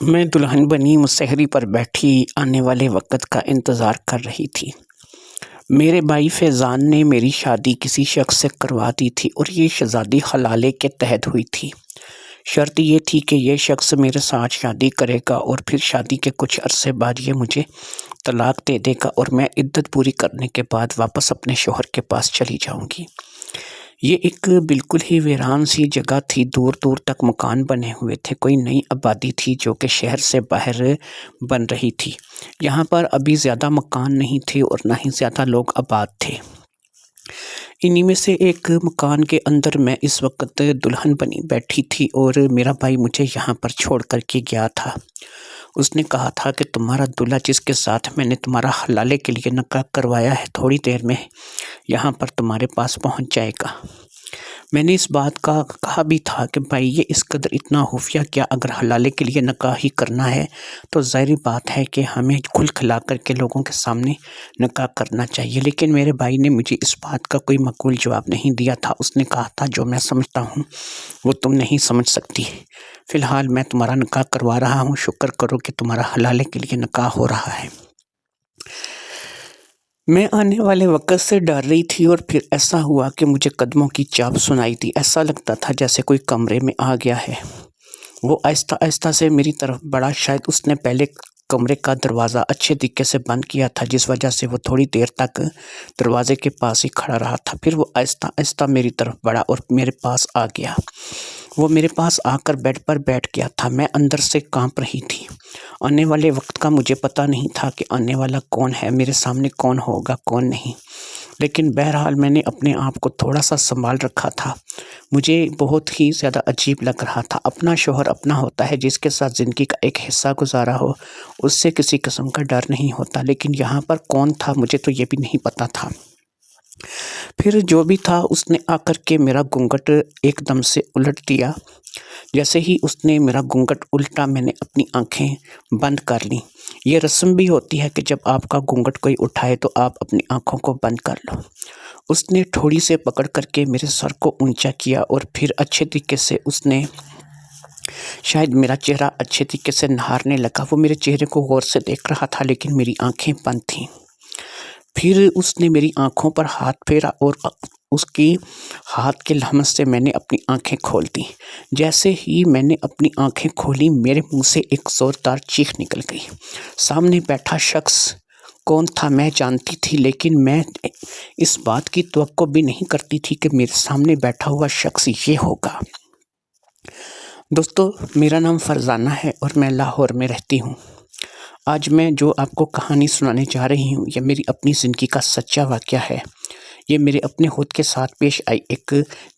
میں دلہن بنی مسہری پر بیٹھی آنے والے وقت کا انتظار کر رہی تھی۔ میرے بھائی فیضان نے میری شادی کسی شخص سے کروا دی تھی اور یہ شہزادی حلالے کے تحت ہوئی تھی۔ شرط یہ تھی کہ یہ شخص میرے ساتھ شادی کرے گا اور پھر شادی کے کچھ عرصے بعد یہ مجھے طلاق دے دے گا اور میں عدت پوری کرنے کے بعد واپس اپنے شوہر کے پاس چلی جاؤں گی۔ یہ ایک بالکل ہی ویران سی جگہ تھی، دور دور تک مکان بنے ہوئے تھے، کوئی نئی آبادی تھی جو کہ شہر سے باہر بن رہی تھی۔ یہاں پر ابھی زیادہ مکان نہیں تھے اور نہ ہی زیادہ لوگ آباد تھے۔ انہی میں سے ایک مکان کے اندر میں اس وقت دلہن بنی بیٹھی تھی اور میرا بھائی مجھے یہاں پر چھوڑ کر کے گیا تھا۔ اس نے کہا تھا کہ تمہارا دلہا جس کے ساتھ میں نے تمہارا حلالے کے لیے نکاح کروایا ہے تھوڑی دیر میں یہاں پر تمہارے پاس پہنچ جائے گا۔ میں نے اس بات کا کہا بھی تھا کہ بھائی یہ اس قدر اتنا خفیہ کیا، اگر حلالے کے لیے نکاح ہی کرنا ہے تو ظاہری بات ہے کہ ہمیں کھل کھلا کر کے لوگوں کے سامنے نکاح کرنا چاہیے، لیکن میرے بھائی نے مجھے اس بات کا کوئی معقول جواب نہیں دیا تھا۔ اس نے کہا تھا جو میں سمجھتا ہوں وہ تم نہیں سمجھ سکتی، فی الحال میں تمہارا نکاح کروا رہا ہوں، شکر کرو کہ تمہارا حلالے کے لیے نکاح ہو رہا ہے۔ میں آنے والے وقت سے ڈر رہی تھی اور پھر ایسا ہوا کہ مجھے قدموں کی چاپ سنائی دی، ایسا لگتا تھا جیسے کوئی کمرے میں آ گیا ہے۔ وہ آہستہ آہستہ سے میری طرف بڑھا، شاید اس نے پہلے کمرے کا دروازہ اچھے طریقے سے بند کیا تھا جس وجہ سے وہ تھوڑی دیر تک دروازے کے پاس ہی کھڑا رہا تھا، پھر وہ آہستہ آہستہ میری طرف بڑھا اور میرے پاس آ گیا۔ وہ میرے پاس آ کر بیڈ پر بیٹھ گیا تھا، میں اندر سے کانپ رہی تھی۔ آنے والے وقت کا مجھے پتہ نہیں تھا کہ آنے والا کون ہے، میرے سامنے کون ہوگا کون نہیں، لیکن بہرحال میں نے اپنے آپ کو تھوڑا سا سنبھال رکھا تھا۔ مجھے بہت ہی زیادہ عجیب لگ رہا تھا، اپنا شوہر اپنا ہوتا ہے جس کے ساتھ زندگی کا ایک حصہ گزارا ہو، اس سے کسی قسم کا ڈر نہیں ہوتا، لیکن یہاں پر کون تھا مجھے تو یہ بھی نہیں پتہ تھا۔ پھر جو بھی تھا اس نے آ کر کے میرا گھونگھٹ ایک دم سے الٹ دیا۔ جیسے ہی اس نے میرا گھونگھٹ الٹا میں نے اپنی آنکھیں بند کر لیں۔ یہ رسم بھی ہوتی ہے کہ جب آپ کا گھونگھٹ کوئی اٹھائے تو آپ اپنی آنکھوں کو بند کر لو۔ اس نے تھوڑی سے پکڑ کر کے میرے سر کو اونچا کیا اور پھر اچھے طریقے سے اس نے شاید میرا چہرہ اچھے طریقے سے نہارنے لگا۔ وہ میرے چہرے کو غور سے دیکھ رہا تھا لیکن میری آنکھیں بند تھیں۔ پھر اس نے میری آنکھوں پر ہاتھ پھیرا اور اس کی ہاتھ کے لمس سے میں نے اپنی آنکھیں کھول دیں۔ جیسے ہی میں نے اپنی آنکھیں کھولی میرے منہ سے ایک زوردار چیخ نکل گئی۔ سامنے بیٹھا شخص کون تھا میں جانتی تھی، لیکن میں اس بات کی توقع بھی نہیں کرتی تھی کہ میرے سامنے بیٹھا ہوا شخص یہ ہوگا۔ دوستو، میرا نام فرزانہ ہے اور میں لاہور میں رہتی ہوں۔ آج میں جو آپ کو کہانی سنانے جا رہی ہوں یہ میری اپنی زندگی کا سچا واقعہ ہے۔ یہ میرے اپنے خود کے ساتھ پیش آئی ایک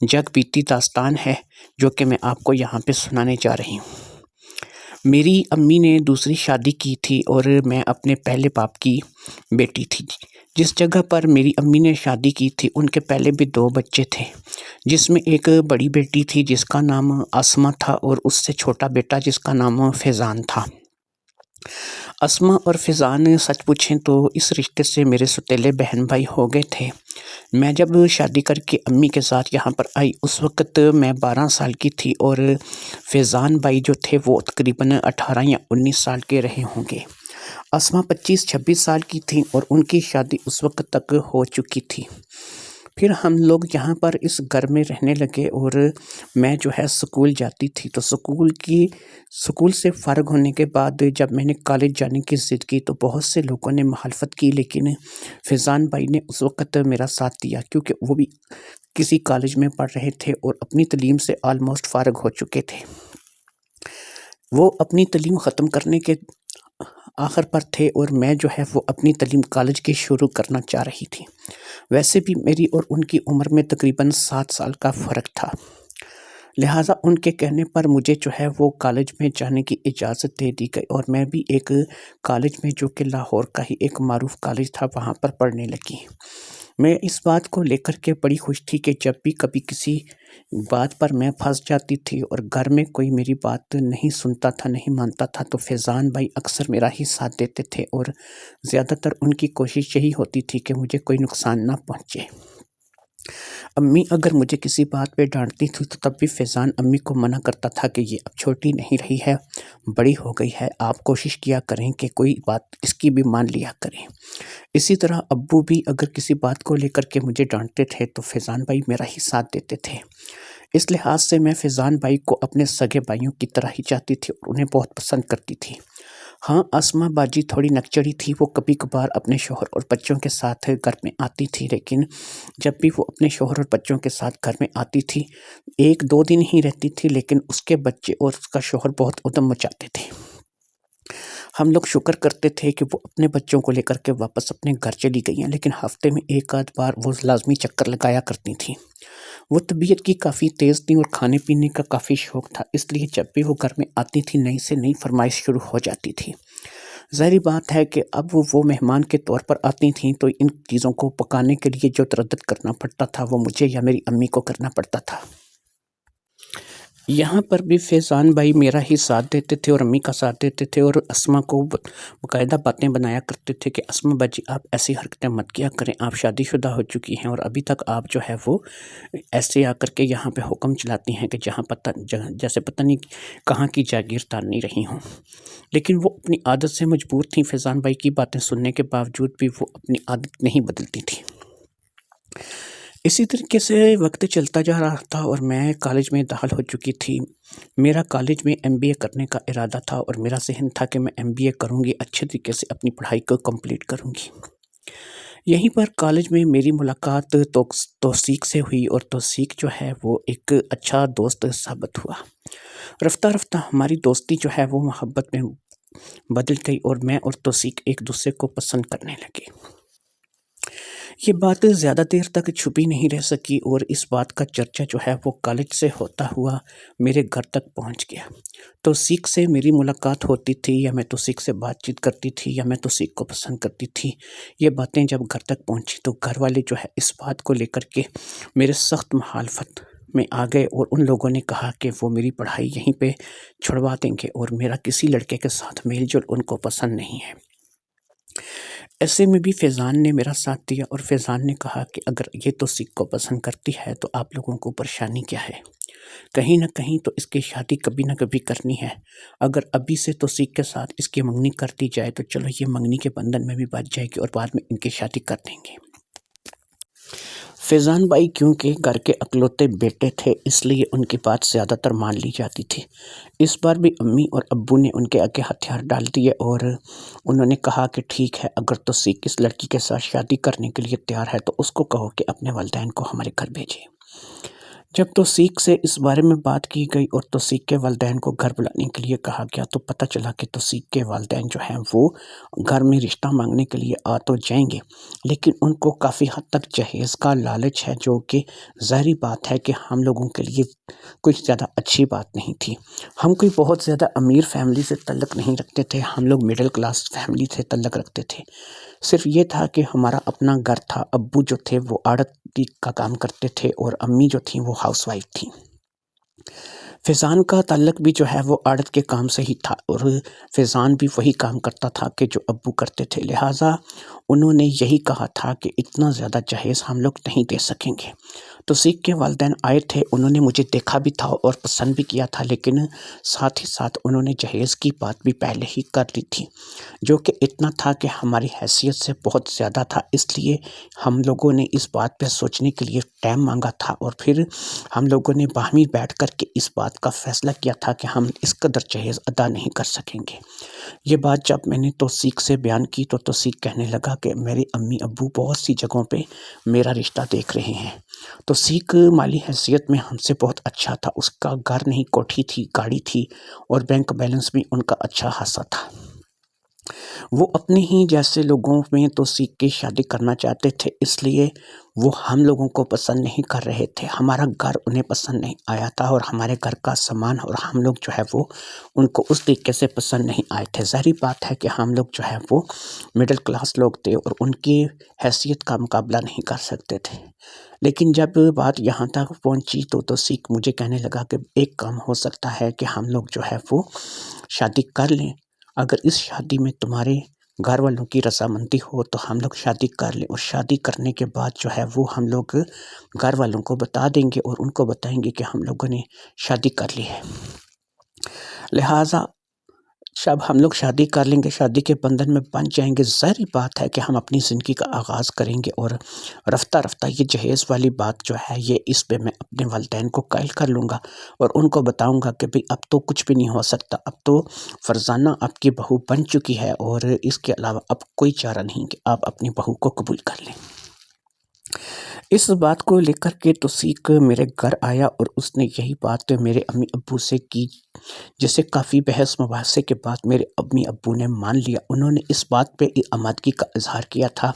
جگ بیتی داستان ہے جو کہ میں آپ کو یہاں پہ سنانے جا رہی ہوں۔ میری امی نے دوسری شادی کی تھی اور میں اپنے پہلے باپ کی بیٹی تھی۔ جس جگہ پر میری امی نے شادی کی تھی ان کے پہلے بھی 2 بچے تھے، جس میں ایک بڑی بیٹی تھی جس کا نام اسما تھا اور اس سے چھوٹا بیٹا جس کا نام فیضان تھا۔ اسما اور فیضان سچ پوچھیں تو اس رشتے سے میرے سوتیلے بہن بھائی ہو گئے تھے۔ میں جب شادی کر کے امی کے ساتھ یہاں پر آئی اس وقت میں 12 سال کی تھی اور فیضان بھائی جو تھے وہ تقریباً 18 یا 19 سال کے رہے ہوں گے۔ اسما 25-26 سال کی تھیں اور ان کی شادی اس وقت تک ہو چکی تھی۔ پھر ہم لوگ یہاں پر اس گھر میں رہنے لگے اور میں جو ہے سکول جاتی تھی، تو سکول سے فارغ ہونے کے بعد جب میں نے کالج جانے کی ضد کی تو بہت سے لوگوں نے مخالفت کی، لیکن فیضان بھائی نے اس وقت میرا ساتھ دیا کیونکہ وہ بھی کسی کالج میں پڑھ رہے تھے اور اپنی تعلیم سے آلموسٹ فارغ ہو چکے تھے۔ وہ اپنی تعلیم ختم کرنے کے آخر پر تھے اور میں جو ہے وہ اپنی تعلیم کالج کی شروع کرنا چاہ رہی تھی۔ ویسے بھی میری اور ان کی عمر میں تقریباً 7 سال کا فرق تھا، لہٰذا ان کے کہنے پر مجھے جو ہے وہ کالج میں جانے کی اجازت دے دی گئی اور میں بھی ایک کالج میں جو کہ لاہور کا ہی ایک معروف کالج تھا وہاں پر پڑھنے لگی۔ میں اس بات کو لے کر کے بڑی خوش تھی کہ جب بھی کبھی کسی بات پر میں پھنس جاتی تھی اور گھر میں کوئی میری بات نہیں سنتا تھا نہیں مانتا تھا تو فیضان بھائی اکثر میرا ہی ساتھ دیتے تھے اور زیادہ تر ان کی کوشش یہی ہوتی تھی کہ مجھے کوئی نقصان نہ پہنچے۔ امی اگر مجھے کسی بات پہ ڈانٹتی تھی تو تب بھی فیضان امی کو منع کرتا تھا کہ یہ اب چھوٹی نہیں رہی ہے، بڑی ہو گئی ہے، آپ کوشش کیا کریں کہ کوئی بات اس کی بھی مان لیا کریں۔ اسی طرح ابو بھی اگر کسی بات کو لے کر کے مجھے ڈانٹتے تھے تو فیضان بھائی میرا ہی ساتھ دیتے تھے۔ اس لحاظ سے میں فیضان بھائی کو اپنے سگے بھائیوں کی طرح ہی چاہتی تھی اور انہیں بہت پسند کرتی تھی۔ ہاں، اسما باجی تھوڑی نکچڑی تھی، وہ کبھی کبھار اپنے شوہر اور بچوں کے ساتھ گھر میں آتی تھی، لیکن جب بھی وہ اپنے شوہر اور بچوں کے ساتھ گھر میں آتی تھی 1-2 دن ہی رہتی تھی، لیکن اس کے بچے اور اس کا شوہر بہت ادھم مچاتے تھے۔ ہم لوگ شکر کرتے تھے کہ وہ اپنے بچوں کو لے کر کے واپس اپنے گھر چلی گئی ہیں، لیکن ہفتے میں 1 آدھ بار وہ لازمی چکر لگایا کرتی تھیں۔ وہ طبیعت کی کافی تیز تھیں اور کھانے پینے کا کافی شوق تھا، اس لیے جب بھی وہ گھر میں آتی تھی نئی سے نئی فرمائش شروع ہو جاتی تھی۔ ظاہری بات ہے کہ اب وہ مہمان کے طور پر آتی تھیں تو ان چیزوں کو پکانے کے لیے جو تردد کرنا پڑتا تھا وہ مجھے یا میری امی کو کرنا پڑتا تھا۔ یہاں پر بھی فیضان بھائی میرا ہی ساتھ دیتے تھے اور امی کا ساتھ دیتے تھے، اور اسما کو باقاعدہ باتیں بنایا کرتے تھے کہ اسما باجی آپ ایسی حرکتیں مت کیا کریں، آپ شادی شدہ ہو چکی ہیں اور ابھی تک آپ جو ہے وہ ایسے آ کر کے یہاں پہ حکم چلاتی ہیں کہ جیسے پتہ نہیں کہاں کی جاگیر تارنی رہی ہوں۔ لیکن وہ اپنی عادت سے مجبور تھیں، فیضان بھائی کی باتیں سننے کے باوجود بھی وہ اپنی عادت نہیں بدلتی تھیں۔ اسی طریقے سے وقت چلتا جا رہا تھا اور میں کالج میں داخل ہو چکی تھی۔ میرا کالج میں MBA کرنے کا ارادہ تھا اور میرا ذہن تھا کہ میں MBA کروں گی، اچھے طریقے سے اپنی پڑھائی کو کمپلیٹ کروں گی۔ یہیں پر کالج میں میری ملاقات توثیق سے ہوئی اور توثیق جو ہے وہ ایک اچھا دوست ثابت ہوا۔ رفتہ رفتہ ہماری دوستی جو ہے وہ محبت میں بدل گئی اور میں اور توثیق ایک دوسرے کو پسند کرنے لگے۔ یہ بات زیادہ دیر تک چھپی نہیں رہ سکی اور اس بات کا چرچا جو ہے وہ کالج سے ہوتا ہوا میرے گھر تک پہنچ گیا۔ توثیق سے میری ملاقات ہوتی تھی یا میں توثیق سے بات چیت کرتی تھی یا میں توثیق کو پسند کرتی تھی، یہ باتیں جب گھر تک پہنچی تو گھر والے جو ہے اس بات کو لے کر کے میرے سخت مخالفت میں آ گئے اور ان لوگوں نے کہا کہ وہ میری پڑھائی یہیں پہ چھڑوا دیں گے اور میرا کسی لڑکے کے ساتھ میل جول ان کو پسند نہیں ہے۔ ایسے میں بھی فیضان نے میرا ساتھ دیا اور فیضان نے کہا کہ اگر یہ توثیق کو پسند کرتی ہے تو آپ لوگوں کو پریشانی کیا ہے، کہیں نہ کہیں تو اس کی شادی کبھی نہ کبھی کرنی ہے، اگر ابھی سے توثیق کے ساتھ اس کی منگنی کر دی جائے تو چلو یہ منگنی کے بندھن میں بھی بچ جائے گی اور بعد میں ان کی شادی کر دیں گے۔ فیضان بھائی کیونکہ گھر کے اکلوتے بیٹے تھے اس لیے ان کی بات زیادہ تر مان لی جاتی تھی۔ اس بار بھی امی اور ابو نے ان کے آگے ہتھیار ڈال دیے اور انہوں نے کہا کہ ٹھیک ہے، اگر توثیق اس لڑکی کے ساتھ شادی کرنے کے لیے تیار ہے تو اس کو کہو کہ اپنے والدین کو ہمارے گھر بھیجے۔ جب توثیق سے اس بارے میں بات کی گئی اور توثیق کے والدین کو گھر بلانے کے لیے کہا گیا تو پتہ چلا کہ توثیق کے والدین جو ہیں وہ گھر میں رشتہ مانگنے کے لیے آ تو جائیں گے، لیکن ان کو کافی حد تک جہیز کا لالچ ہے، جو کہ ظاہری بات ہے کہ ہم لوگوں کے لیے کچھ زیادہ اچھی بات نہیں تھی۔ ہم کوئی بہت زیادہ امیر فیملی سے تعلق نہیں رکھتے تھے، ہم لوگ مڈل کلاس فیملی سے تعلق رکھتے تھے۔ صرف یہ تھا کہ ہمارا اپنا گھر تھا، ابو جو تھے وہ آڑت کا کام کرتے تھے اور امی جو تھیں وہ ہاؤس وائف تھیں۔ فیضان کا تعلق بھی جو ہے وہ آڑت کے کام سے ہی تھا اور فیضان بھی وہی کام کرتا تھا کہ جو ابو کرتے تھے، لہٰذا انہوں نے یہی کہا تھا کہ اتنا زیادہ جہیز ہم لوگ نہیں دے سکیں گے۔ توثیق کے والدین آئے تھے، انہوں نے مجھے دیکھا بھی تھا اور پسند بھی کیا تھا، لیکن ساتھ ہی ساتھ انہوں نے جہیز کی بات بھی پہلے ہی کر لی تھی، جو کہ اتنا تھا کہ ہماری حیثیت سے بہت زیادہ تھا، اس لیے ہم لوگوں نے اس بات پہ سوچنے کے لیے ٹائم مانگا تھا اور پھر ہم لوگوں نے باہمی بیٹھ کر کے اس بات کا فیصلہ کیا تھا کہ ہم اس قدر جہیز ادا نہیں کر سکیں گے۔ یہ بات جب میں نے توثیق سے بیان کی تو توثیق کہنے لگا کہ میرے امی ابو بہت سی جگہوں پہ میرا رشتہ دیکھ رہے ہیں۔ توثیق مالی حیثیت میں ہم سے بہت اچھا تھا، اس کا گھر نہیں کوٹھی تھی، گاڑی تھی اور بینک بیلنس بھی ان کا اچھا خاصا تھا۔ وہ اپنے ہی جیسے لوگوں میں توثیق کی شادی کرنا چاہتے تھے، اس لیے وہ ہم لوگوں کو پسند نہیں کر رہے تھے، ہمارا گھر انہیں پسند نہیں آیا تھا اور ہمارے گھر کا سامان اور ہم لوگ جو ہے وہ ان کو اس طریقے سے پسند نہیں آئے تھے۔ ظاہری بات ہے کہ ہم لوگ جو ہے وہ مڈل کلاس لوگ تھے اور ان کی حیثیت کا مقابلہ نہیں کر سکتے تھے۔ لیکن جب بات یہاں تک پہنچی تو توثیق مجھے کہنے لگا کہ ایک کام ہو سکتا ہے کہ ہم لوگ جو ہے وہ شادی کر لیں، اگر اس شادی میں تمہارے گھر والوں کی رضامندی ہو تو ہم لوگ شادی کر لیں، اور شادی کرنے کے بعد جو ہے وہ ہم لوگ گھر والوں کو بتا دیں گے اور ان کو بتائیں گے کہ ہم لوگوں نے شادی کر لی ہے۔ لہٰذا جب ہم لوگ شادی کر لیں گے، شادی کے بندھن میں بندھ جائیں گے، ظاہری بات ہے کہ ہم اپنی زندگی کا آغاز کریں گے، اور رفتہ رفتہ یہ جہیز والی بات جو ہے یہ اس پہ میں اپنے والدین کو قائل کر لوں گا اور ان کو بتاؤں گا کہ بھئی اب تو کچھ بھی نہیں ہو سکتا، اب تو فرزانہ آپ کی بہو بن چکی ہے اور اس کے علاوہ اب کوئی چارہ نہیں کہ آپ اپنی بہو کو قبول کر لیں۔ اس بات کو لے کر کے توثیق میرے گھر آیا اور اس نے یہی بات میرے امی ابو سے کی، جسے کافی بحث مباحثے کے بعد میرے امی ابو نے مان لیا۔ انہوں نے اس بات پہ آمادگی کا اظہار کیا تھا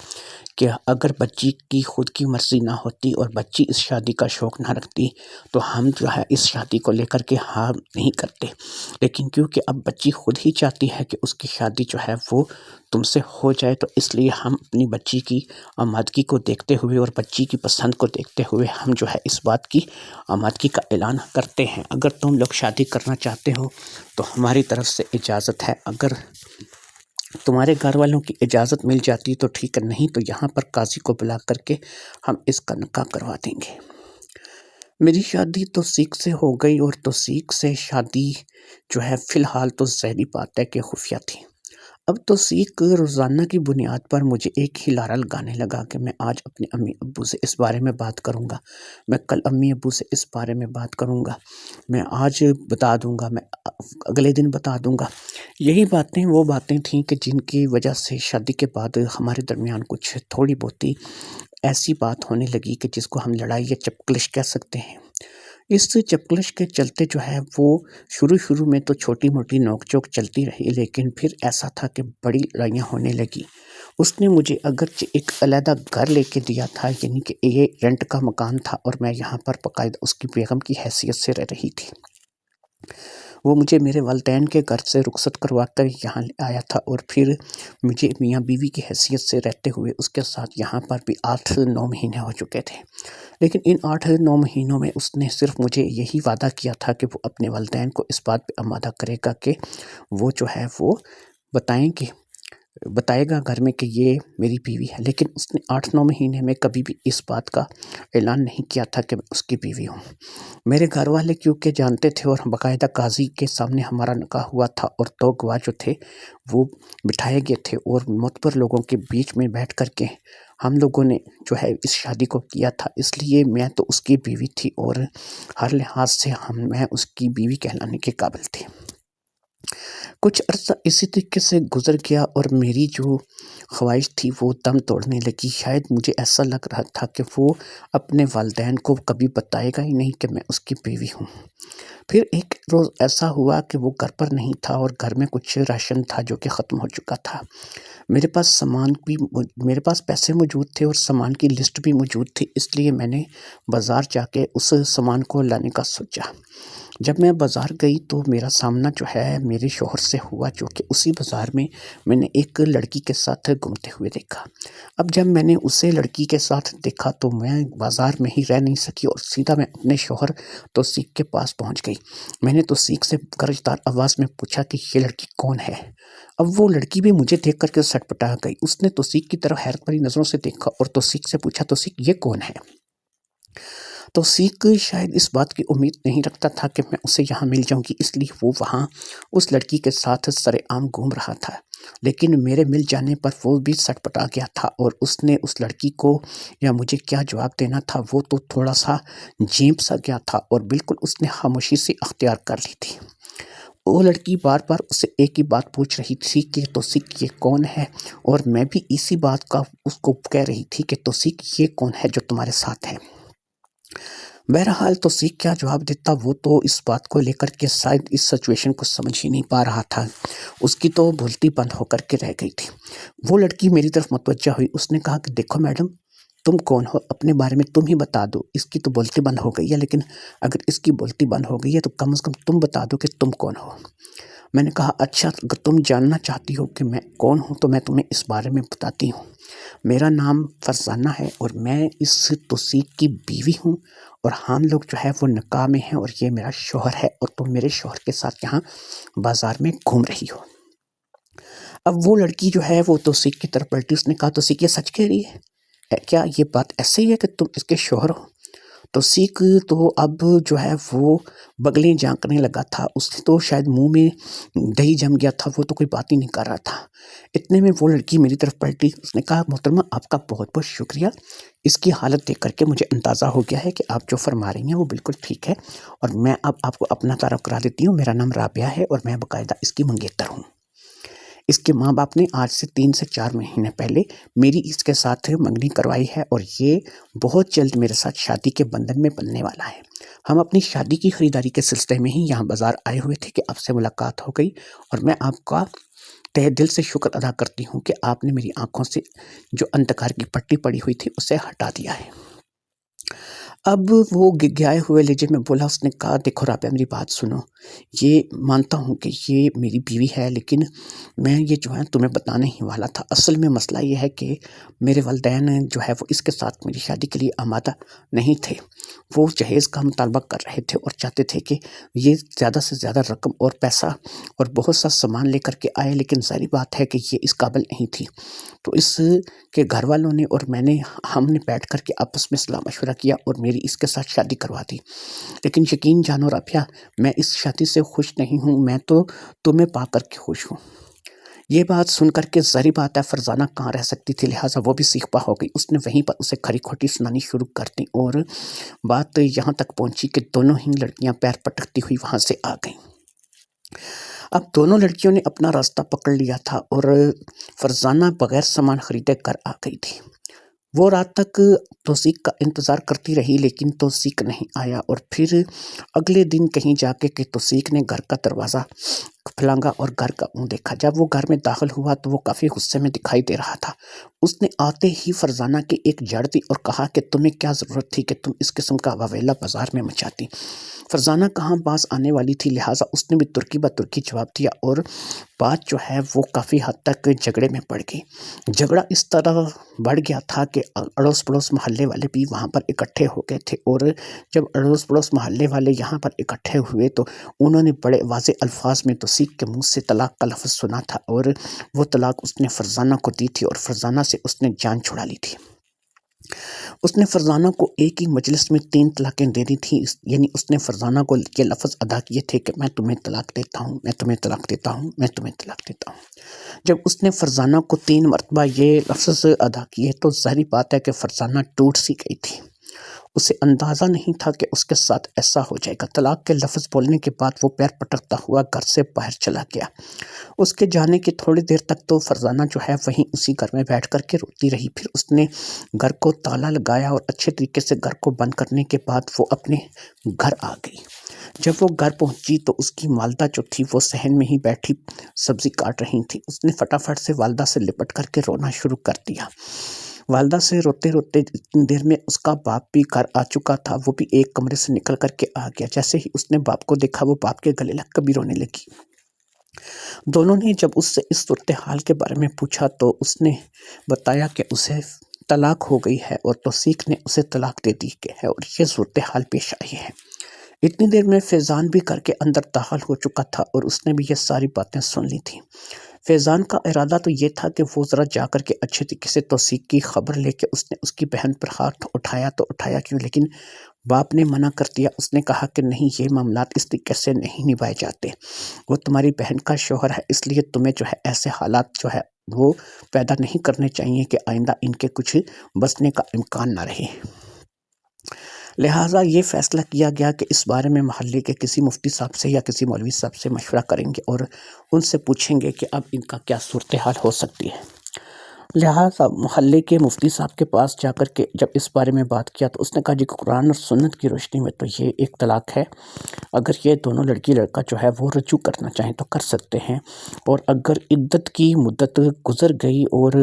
کہ اگر بچی کی خود کی مرضی نہ ہوتی اور بچی اس شادی کا شوق نہ رکھتی تو ہم جو ہے اس شادی کو لے کر کے ہاں نہیں کرتے، لیکن کیونکہ اب بچی خود ہی چاہتی ہے کہ اس کی شادی جو ہے وہ تم سے ہو جائے، تو اس لیے ہم اپنی بچی کی آمادگی کو دیکھتے ہوئے اور بچی کی پسند کو دیکھتے ہوئے ہم جو ہے اس بات کی آمادگی کا اعلان کرتے ہیں۔ اگر تم لوگ شادی کرنا چاہتے ہو تو ہماری طرف سے اجازت ہے، اگر تمہارے گھر والوں کی اجازت مل جاتی تو ٹھیک ہے، نہیں تو یہاں پر قاضی کو بلا کر کے ہم اس کا نکاح کروا دیں گے۔ میری شادی توثیق سے ہو گئی، اور توثیق سے شادی جو ہے فی الحال تو ظاہری بات ہے کہ خفیہ تھی۔ اب توثیق روزانہ کی بنیاد پر مجھے ایک ہی لارا لگانے لگا کہ میں آج اپنے امی ابو سے اس بارے میں بات کروں گا، میں کل امی ابو سے اس بارے میں بات کروں گا، میں آج بتا دوں گا، میں اگلے دن بتا دوں گا۔ یہی باتیں وہ باتیں تھیں کہ جن کی وجہ سے شادی کے بعد ہمارے درمیان کچھ تھوڑی بہت ایسی بات ہونے لگی کہ جس کو ہم لڑائی یا چپکلش کہہ سکتے ہیں۔ اس چپکلش کے چلتے جو ہے وہ شروع میں تو چھوٹی موٹی نوک چوک چلتی رہی، لیکن پھر ایسا تھا کہ بڑی لڑائیاں ہونے لگی۔ اس نے مجھے اگرچہ ایک علیحدہ گھر لے کے دیا تھا، یعنی کہ یہ رینٹ کا مکان تھا، اور میں یہاں پر باقاعدہ اس کی بیگم کی حیثیت سے رہ رہی تھی۔ وہ مجھے میرے والدین کے گھر سے رخصت کروا کر یہاں لے آیا تھا، اور پھر مجھے میاں بیوی کی حیثیت سے رہتے ہوئے اس کے ساتھ یہاں پر بھی 8-9 مہینے ہو چکے تھے۔ لیکن ان 8-9 مہینوں میں اس نے صرف مجھے یہی وعدہ کیا تھا کہ وہ اپنے والدین کو اس بات پہ آمادہ کرے گا کہ وہ جو ہے وہ بتائے گا گھر میں کہ یہ میری بیوی ہے، لیکن اس نے 8-9 مہینے میں کبھی بھی اس بات کا اعلان نہیں کیا تھا کہ میں اس کی بیوی ہوں۔ میرے گھر والے کیونکہ جانتے تھے، اور باقاعدہ قاضی کے سامنے ہمارا نکاح ہوا تھا، اور 2 گواہ جو تھے وہ بٹھائے گئے تھے، اور معتبر لوگوں کے بیچ میں بیٹھ کر کے ہم لوگوں نے جو ہے اس شادی کو کیا تھا، اس لیے میں تو اس کی بیوی تھی، اور ہر لحاظ سے میں اس کی بیوی کہلانے کے قابل تھی۔ کچھ عرصہ اسی طریقے سے گزر گیا، اور میری جو خواہش تھی وہ دم توڑنے لگی۔ شاید مجھے ایسا لگ رہا تھا کہ وہ اپنے والدین کو کبھی بتائے گا ہی نہیں کہ میں اس کی بیوی ہوں۔ پھر ایک روز ایسا ہوا کہ وہ گھر پر نہیں تھا، اور گھر میں کچھ راشن تھا جو کہ ختم ہو چکا تھا۔ میرے پاس پیسے موجود تھے اور سامان کی لسٹ بھی موجود تھی، اس لیے میں نے بازار جا کے اس سامان کو لانے کا سوچا۔ جب میں بازار گئی تو میرا سامنا جو ہے میرے شوہر سے ہوا، جو کہ اسی بازار میں نے ایک لڑکی کے ساتھ گھومتے ہوئے دیکھا۔ اب جب میں نے اسے لڑکی کے ساتھ دیکھا تو میں بازار میں ہی رہ نہیں سکی، اور سیدھا میں اپنے شوہر توثیق کے پاس پہنچ گئی۔ میں نے توثیق سے گرجدار آواز میں پوچھا کہ یہ لڑکی کون ہے؟ اب وہ لڑکی بھی مجھے دیکھ کر کے سٹپٹا گئی۔ اس نے توثیق کی طرف حیرت بھری نظروں سے دیکھا اور توثیق سے پوچھا، توثیق یہ کون ہے؟ توثیق شاید اس بات کی امید نہیں رکھتا تھا کہ میں اسے یہاں مل جاؤں گی، اس لیے وہ وہاں اس لڑکی کے ساتھ سر عام گھوم رہا تھا، لیکن میرے مل جانے پر وہ بھی سٹپٹا گیا تھا، اور اس نے اس لڑکی کو یا مجھے کیا جواب دینا تھا وہ تو تھوڑا سا جھیپ سا گیا تھا، اور بالکل اس نے خاموشی سے اختیار کر لی تھی۔ وہ لڑکی بار بار اسے ایک ہی بات پوچھ رہی تھی کہ توثیق یہ کون ہے، اور میں بھی اسی بات کا اس کو کہہ رہی تھی کہ توثیق یہ کون ہے جو تمہارے ساتھ ہے۔ بہرحال توثیق کیا جواب دیتا، وہ تو اس بات کو لے کر کے شاید اس سچویشن کو سمجھ ہی نہیں پا رہا تھا۔ اس کی تو بولتی بند ہو کر کے رہ گئی تھی۔ وہ لڑکی میری طرف متوجہ ہوئی، اس نے کہا کہ دیکھو میڈم، تم کون ہو؟ اپنے بارے میں تم ہی بتا دو۔ اس کی تو بولتی بند ہو گئی ہے، لیکن اگر اس کی بولتی بند ہو گئی ہے تو کم از کم تم بتا دو کہ تم کون ہو۔ میں نے کہا اچھا، اگر تم جاننا چاہتی ہو کہ میں کون ہوں تو میں تمہیں اس بارے میں بتاتی ہوں۔ میرا نام فرزانہ ہے، اور میں اس توثیق کی بیوی ہوں، اور ہم لوگ جو ہے وہ نکاح میں ہیں، اور یہ میرا شوہر ہے، اور تم میرے شوہر کے ساتھ یہاں بازار میں گھوم رہی ہو۔ اب وہ لڑکی جو ہے وہ توثیق کی طرف پلٹی، اس نے کہا توثیق یہ سچ کہہ رہی ہے؟ کیا یہ بات ایسے ہی ہے کہ تم اس کے شوہر ہو؟ توثیق تو اب جو ہے وہ بغلیں جھانکنے لگا تھا، اس نے تو شاید منہ میں دہی جم گیا تھا، وہ تو کوئی بات ہی نہیں کر رہا تھا۔ اتنے میں وہ لڑکی میری طرف پلٹی، اس نے کہا محترمہ آپ کا بہت بہت شکریہ، اس کی حالت دیکھ کر کے مجھے اندازہ ہو گیا ہے کہ آپ جو فرما رہی ہیں وہ بالکل ٹھیک ہے، اور میں اب آپ کو اپنا تعارف کرا دیتی ہوں، میرا نام رابعہ ہے اور میں باقاعدہ اس کی منگیتر ہوں۔ اس کے ماں باپ نے آج سے 3 سے 4 مہینے پہلے میری اس کے ساتھ منگنی کروائی ہے، اور یہ بہت جلد میرے ساتھ شادی کے بندھن میں بننے والا ہے۔ ہم اپنی شادی کی خریداری کے سلسلے میں ہی یہاں بازار آئے ہوئے تھے کہ آپ سے ملاقات ہو گئی، اور میں آپ کا تہ دل سے شکر ادا کرتی ہوں کہ آپ نے میری آنکھوں سے جو اندھکار کی پٹی پڑی ہوئی تھی اسے ہٹا دیا ہے۔ اب وہ گگیائے ہوئے لہجے میں بولا، اس نے کہا دیکھو رابعہ میری بات سنو، یہ مانتا ہوں کہ یہ میری بیوی ہے، لیکن میں یہ جو ہے تمہیں بتانے ہی والا تھا۔ اصل میں مسئلہ یہ ہے کہ میرے والدین جو ہے وہ اس کے ساتھ میری شادی کے لیے آمادہ نہیں تھے، وہ جہیز کا مطالبہ کر رہے تھے اور چاہتے تھے کہ یہ زیادہ سے زیادہ رقم اور پیسہ اور بہت سا سامان لے کر کے آئے، لیکن ظاہری بات ہے کہ یہ اس قابل نہیں تھی۔ تو اس کے گھر والوں نے اور میں نے ہم نے بیٹھ کر کے آپس میں صلاح مشورہ کیا اور میری اس کے ساتھ شادی کروا دی، لیکن یقین جانو رابعہ میں اس شادی سے خوش نہیں ہوں، میں تو تمہیں پا کر کے خوش ہوں۔ یہ بات سن کر کے ظاہری بات ہے فرزانہ کہاں رہ سکتی تھی، لہٰذا وہ بھی سیخ پا ہو گئی، اس نے وہیں پر اسے کھری کھوٹی سنانی شروع کر دی، اور بات یہاں تک پہنچی کہ دونوں ہی لڑکیاں پیر پٹکتی ہوئی وہاں سے آ گئیں۔ اب دونوں لڑکیوں نے اپنا راستہ پکڑ لیا تھا اور فرزانہ بغیر سامان خریدے گھر آ گئی تھی۔ وہ رات تک توثیق کا انتظار کرتی رہی، لیکن توثیق نہیں آیا، اور پھر اگلے دن کہیں جا کے کہ توثیق نے گھر کا دروازہ پھلانگا اور گھر کا منہ دیکھا۔ جب وہ گھر میں داخل ہوا تو وہ کافی غصے میں دکھائی دے رہا تھا۔ اس نے آتے ہی فرزانہ کی ایک جڑ دی اور کہا کہ تمہیں کیا ضرورت تھی کہ تم اس قسم کا واویلا بازار میں مچاتی؟ فرزانہ کہاں باز آنے والی تھی، لہٰذا اس نے بھی ترکی بترکی جواب دیا، اور بات جو ہے وہ کافی حد تک جھگڑے میں پڑ گئی۔ جھگڑا اس طرح بڑھ گیا تھا کہ اڑوس پڑوس محلے والے بھی وہاں پر اکٹھے ہو گئے تھے، اور جب اڑوس پڑوس محلے والے یہاں پر اکٹھے ہوئے تو انہوں نے بڑے واضح الفاظ میں توثیق کے منہ سے طلاق کا لفظ سنا تھا، اور وہ طلاق اس نے فرزانہ کو دی تھی، اور فرزانہ سے اس نے جان چھڑا لی تھی۔ اس نے فرزانہ کو ایک ہی مجلس میں 3 طلاقیں دے دی تھیں، یعنی اس نے فرزانہ کو یہ لفظ ادا کیے تھے کہ میں تمہیں طلاق دیتا ہوں، میں تمہیں طلاق دیتا ہوں، میں تمہیں طلاق دیتا ہوں۔ جب اس نے فرزانہ کو 3 مرتبہ یہ لفظ ادا کیے تو ظاہری بات ہے کہ فرزانہ ٹوٹ سی گئی تھی۔ اسے اندازہ نہیں تھا کہ اس کے ساتھ ایسا ہو جائے گا۔ طلاق کے لفظ بولنے کے بعد وہ پیر پٹکتا ہوا گھر سے باہر چلا گیا۔ اس کے جانے کی تھوڑی دیر تک تو فرزانہ جو ہے وہیں اسی گھر میں بیٹھ کر کے روتی رہی، پھر اس نے گھر کو تالا لگایا اور اچھے طریقے سے گھر کو بند کرنے کے بعد وہ اپنے گھر آ گئی۔ جب وہ گھر پہنچی تو اس کی والدہ جو تھی وہ صحن میں ہی بیٹھی سبزی کاٹ رہی تھی۔ اس نے فٹافٹ سے والدہ سے لپٹ کر کے رونا شروع کر دیا۔ والدہ سے روتے روتے اتنی دیر میں اس کا باپ بھی گھر آ چکا تھا، وہ بھی ایک کمرے سے نکل کر کے آ گیا۔ جیسے ہی اس نے باپ کو دیکھا وہ باپ کے گلے لگ کر بھی رونے لگی۔ دونوں نے جب اس سے اس صورتحال کے بارے میں پوچھا تو اس نے بتایا کہ اسے طلاق ہو گئی ہے اور توثیق نے اسے طلاق دے دی ہے، اور یہ صورتحال پیش آئی ہے۔ اتنی دیر میں فیضان بھی کر کے اندر داخل ہو چکا تھا اور اس نے بھی یہ ساری باتیں سن لی تھیں۔ فیضان کا ارادہ تو یہ تھا کہ وہ ذرا جا کر کے اچھے طریقے سے توثیق کی خبر لے کے اس نے اس کی بہن پر ہاتھ اٹھایا تو اٹھایا کیوں، لیکن باپ نے منع کر دیا۔ اس نے کہا کہ نہیں، یہ معاملات اس طریقے سے نہیں نبھائے جاتے، وہ تمہاری بہن کا شوہر ہے، اس لیے تمہیں جو ہے ایسے حالات جو ہے وہ پیدا نہیں کرنے چاہیے کہ آئندہ ان کے کچھ بچنے کا امکان نہ رہے۔ لہٰذا یہ فیصلہ کیا گیا کہ اس بارے میں محلے کے کسی مفتی صاحب سے یا کسی مولوی صاحب سے مشورہ کریں گے اور ان سے پوچھیں گے کہ اب ان کا کیا صورتحال ہو سکتی ہے۔ لہٰذا محلے کے مفتی صاحب کے پاس جا کر کے جب اس بارے میں بات کیا تو اس نے کہا جی قرآن اور سنت کی روشنی میں تو یہ ایک طلاق ہے، اگر یہ دونوں لڑکی لڑکا جو ہے وہ رجوع کرنا چاہیں تو کر سکتے ہیں، اور اگر عدت کی مدت گزر گئی اور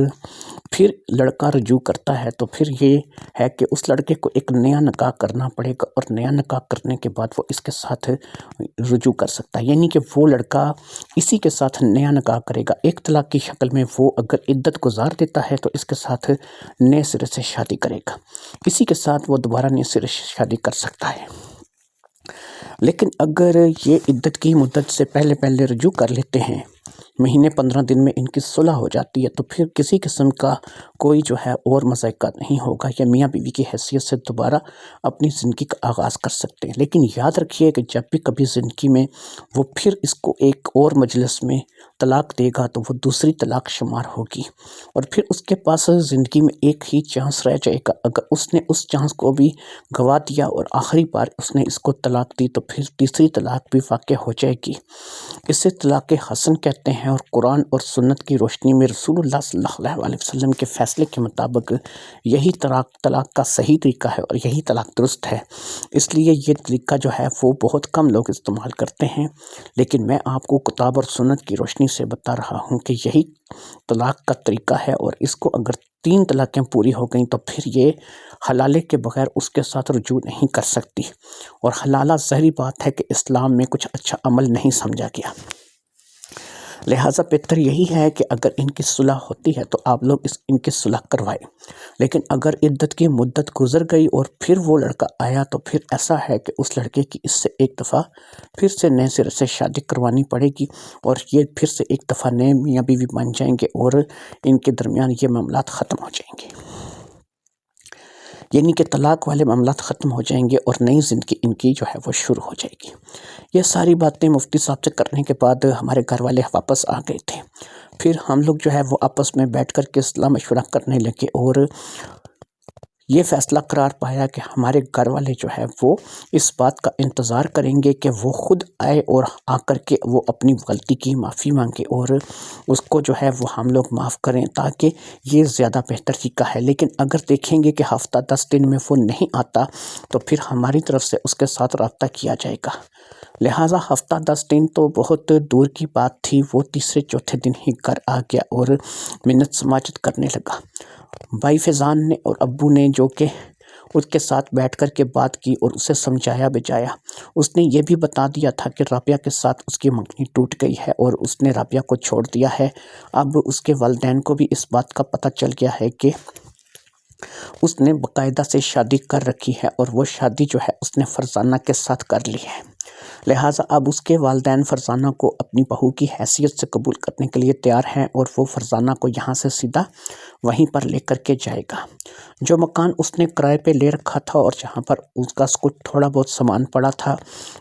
پھر لڑکا رجوع کرتا ہے تو پھر یہ ہے کہ اس لڑکے کو ایک نیا نکاح کرنا پڑے گا، اور نیا نکاح کرنے کے بعد وہ اس کے ساتھ رجوع کر سکتا ہے، یعنی کہ وہ لڑکا اسی کے ساتھ نیا نکاح کرے گا۔ ایک طلاق کی شکل میں وہ اگر عدت گزار دیتا ہے تو اس کے ساتھ نئے سرے سے شادی کرے گا، اسی کے ساتھ وہ دوبارہ نئے سرے سے شادی کر سکتا ہے۔ لیکن اگر یہ عدت کی مدت سے پہلے رجوع کر لیتے ہیں، مہینے 15 دن میں ان کی صلح ہو جاتی ہے تو پھر کسی قسم کا کوئی جو ہے اور مذائقہ نہیں ہوگا، یا میاں بیوی کی حیثیت سے دوبارہ اپنی زندگی کا آغاز کر سکتے ہیں۔ لیکن یاد رکھیے کہ جب بھی کبھی زندگی میں وہ پھر اس کو ایک اور مجلس میں طلاق دے گا تو وہ دوسری طلاق شمار ہوگی، اور پھر اس کے پاس زندگی میں ایک ہی چانس رہ جائے گا۔ اگر اس نے اس چانس کو بھی گوا دیا اور آخری بار اس نے اس کو طلاق دی تو پھر تیسری طلاق بھی واقع ہو جائے گی۔ اسے طلاق حسن کہتے ہیں، اور قرآن اور سنت کی روشنی میں رسول اللہ صلی اللہ علیہ وسلم کے فیصلے کے مطابق یہی طلاق کا صحیح طریقہ ہے اور یہی طلاق درست ہے۔ اس لیے یہ طریقہ جو ہے وہ بہت کم لوگ استعمال کرتے ہیں، لیکن میں آپ کو کتاب اور سنت کی روشنی سے بتا رہا ہوں کہ یہی طلاق کا طریقہ ہے، اور اس کو اگر 3 طلاقیں پوری ہو گئیں تو پھر یہ حلالے کے بغیر اس کے ساتھ رجوع نہیں کر سکتی، اور حلالہ ظاہری بات ہے کہ اسلام میں کچھ اچھا عمل نہیں سمجھا گیا۔ لہٰذا بہتر یہی ہے کہ اگر ان کی صلح ہوتی ہے تو آپ لوگ ان کی صلح کروائیں، لیکن اگر عدت کی مدت گزر گئی اور پھر وہ لڑکا آیا تو پھر ایسا ہے کہ اس لڑکے کی اس سے ایک دفعہ پھر سے نئے سرے سے شادی کروانی پڑے گی، اور یہ پھر سے ایک دفعہ نئے میاں بیوی بن جائیں گے اور ان کے درمیان یہ معاملات ختم ہو جائیں گے، یعنی کہ طلاق والے معاملات ختم ہو جائیں گے اور نئی زندگی ان کی جو ہے وہ شروع ہو جائے گی۔ یہ ساری باتیں مفتی صاحب سے کرنے کے بعد ہمارے گھر والے واپس آ گئے تھے۔ پھر ہم لوگ جو ہے وہ آپس میں بیٹھ کر کے صلاح مشورہ کرنے لگے، اور یہ فیصلہ قرار پایا کہ ہمارے گھر والے جو ہے وہ اس بات کا انتظار کریں گے کہ وہ خود آئے اور آ کر کے وہ اپنی غلطی کی معافی مانگے اور اس کو جو ہے وہ ہم لوگ معاف کریں، تاکہ یہ زیادہ بہتر طریقہ ہے۔ لیکن اگر دیکھیں گے کہ ہفتہ 10 دن میں وہ نہیں آتا تو پھر ہماری طرف سے اس کے ساتھ رابطہ کیا جائے گا۔ لہٰذا ہفتہ 10 دن تو بہت دور کی بات تھی، وہ تیسرے چوتھے دن ہی گھر آ گیا اور منت سماجت کرنے لگا۔ بھائی فیضان نے اور ابو نے جو کہ اس کے ساتھ بیٹھ کر کے بات کی اور اسے سمجھایا بجایا، اس نے یہ بھی بتا دیا تھا کہ رابعہ کے ساتھ اس کی منگنی ٹوٹ گئی ہے اور اس نے رابعہ کو چھوڑ دیا ہے۔ اب اس کے والدین کو بھی اس بات کا پتہ چل گیا ہے کہ اس نے باقاعدہ سے شادی کر رکھی ہے، اور وہ شادی جو ہے اس نے فرزانہ کے ساتھ کر لی ہے۔ لہٰذا اب اس کے والدین فرزانہ کو اپنی بہو کی حیثیت سے قبول کرنے کے لیے تیار ہیں، اور وہ فرزانہ کو یہاں سے سیدھا وہیں پر لے کر کے جائے گا۔ جو مکان اس نے کرائے پہ لے رکھا تھا اور جہاں پر اس کا کچھ تھوڑا بہت سامان پڑا تھا،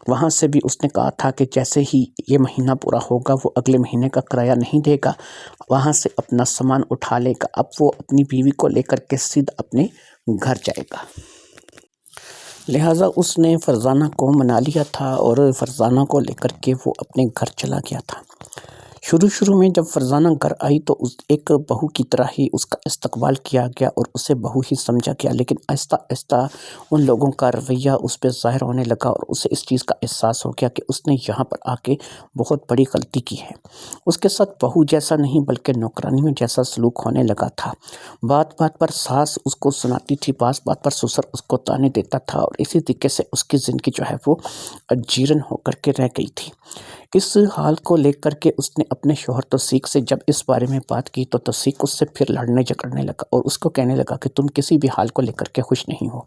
وہاں سے بھی اس نے کہا تھا کہ جیسے ہی یہ مہینہ پورا ہوگا وہ اگلے مہینے کا کرایہ نہیں دے گا، وہاں سے اپنا سامان اٹھا لے گا۔ اب وہ اپنی بیوی کو لے کر کے سیدھا اپنے گھر جائے گا۔ لہٰذا اس نے فرزانہ کو منا لیا تھا اور فرزانہ کو لے کر کے وہ اپنے گھر چلا گیا تھا۔ شروع میں جب فرزانہ گھر آئی تو ایک بہو کی طرح ہی اس کا استقبال کیا گیا اور اسے بہو ہی سمجھا گیا، لیکن آہستہ آہستہ ان لوگوں کا رویہ اس پہ ظاہر ہونے لگا اور اسے اس چیز کا احساس ہو گیا کہ اس نے یہاں پر آ کے بہت بڑی غلطی کی ہے۔ اس کے ساتھ بہو جیسا نہیں بلکہ نوکرانی میں جیسا سلوک ہونے لگا تھا۔ بات بات پر ساس اس کو سناتی تھی، بات پر سسر اس کو تانے دیتا تھا، اور اسی طریقے سے اس کی زندگی جو ہے وہ جیرن ہو کر کے رہ گئی تھی۔ اس حال کو لے کر کے اس نے اپنے شوہر توثیق سے جب اس بارے میں بات کی تو توثیق اس سے پھر لڑنے جھگڑنے لگا اور اس کو کہنے لگا کہ تم کسی بھی حال کو لے کر کے خوش نہیں ہو۔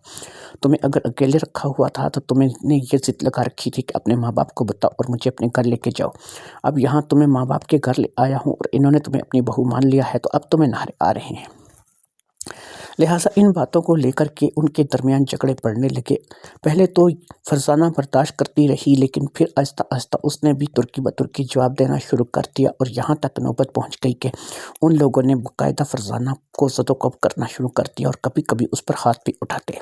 تمہیں اگر اکیلے رکھا ہوا تھا تو تمہیں نے یہ ضد لگا رکھی تھی کہ اپنے ماں باپ کو بتاؤ اور مجھے اپنے گھر لے کے جاؤ۔ اب یہاں تمہیں ماں باپ کے گھر لے آیا ہوں اور انہوں نے تمہیں اپنی بہو مان لیا ہے، تو اب تمہیں نعرے آ رہے ہیں۔ لہٰذا ان باتوں کو لے کر کے ان کے درمیان جھگڑے پڑنے لگے۔ پہلے تو فرزانہ برداشت کرتی رہی، لیکن پھر آہستہ آہستہ اس نے بھی ترکی بترکی جواب دینا شروع کر دیا، اور یہاں تک نوبت پہنچ گئی کہ ان لوگوں نے باقاعدہ فرزانہ کو زد و کوب کرنا شروع کر دیا اور کبھی کبھی اس پر ہاتھ بھی اٹھاتے۔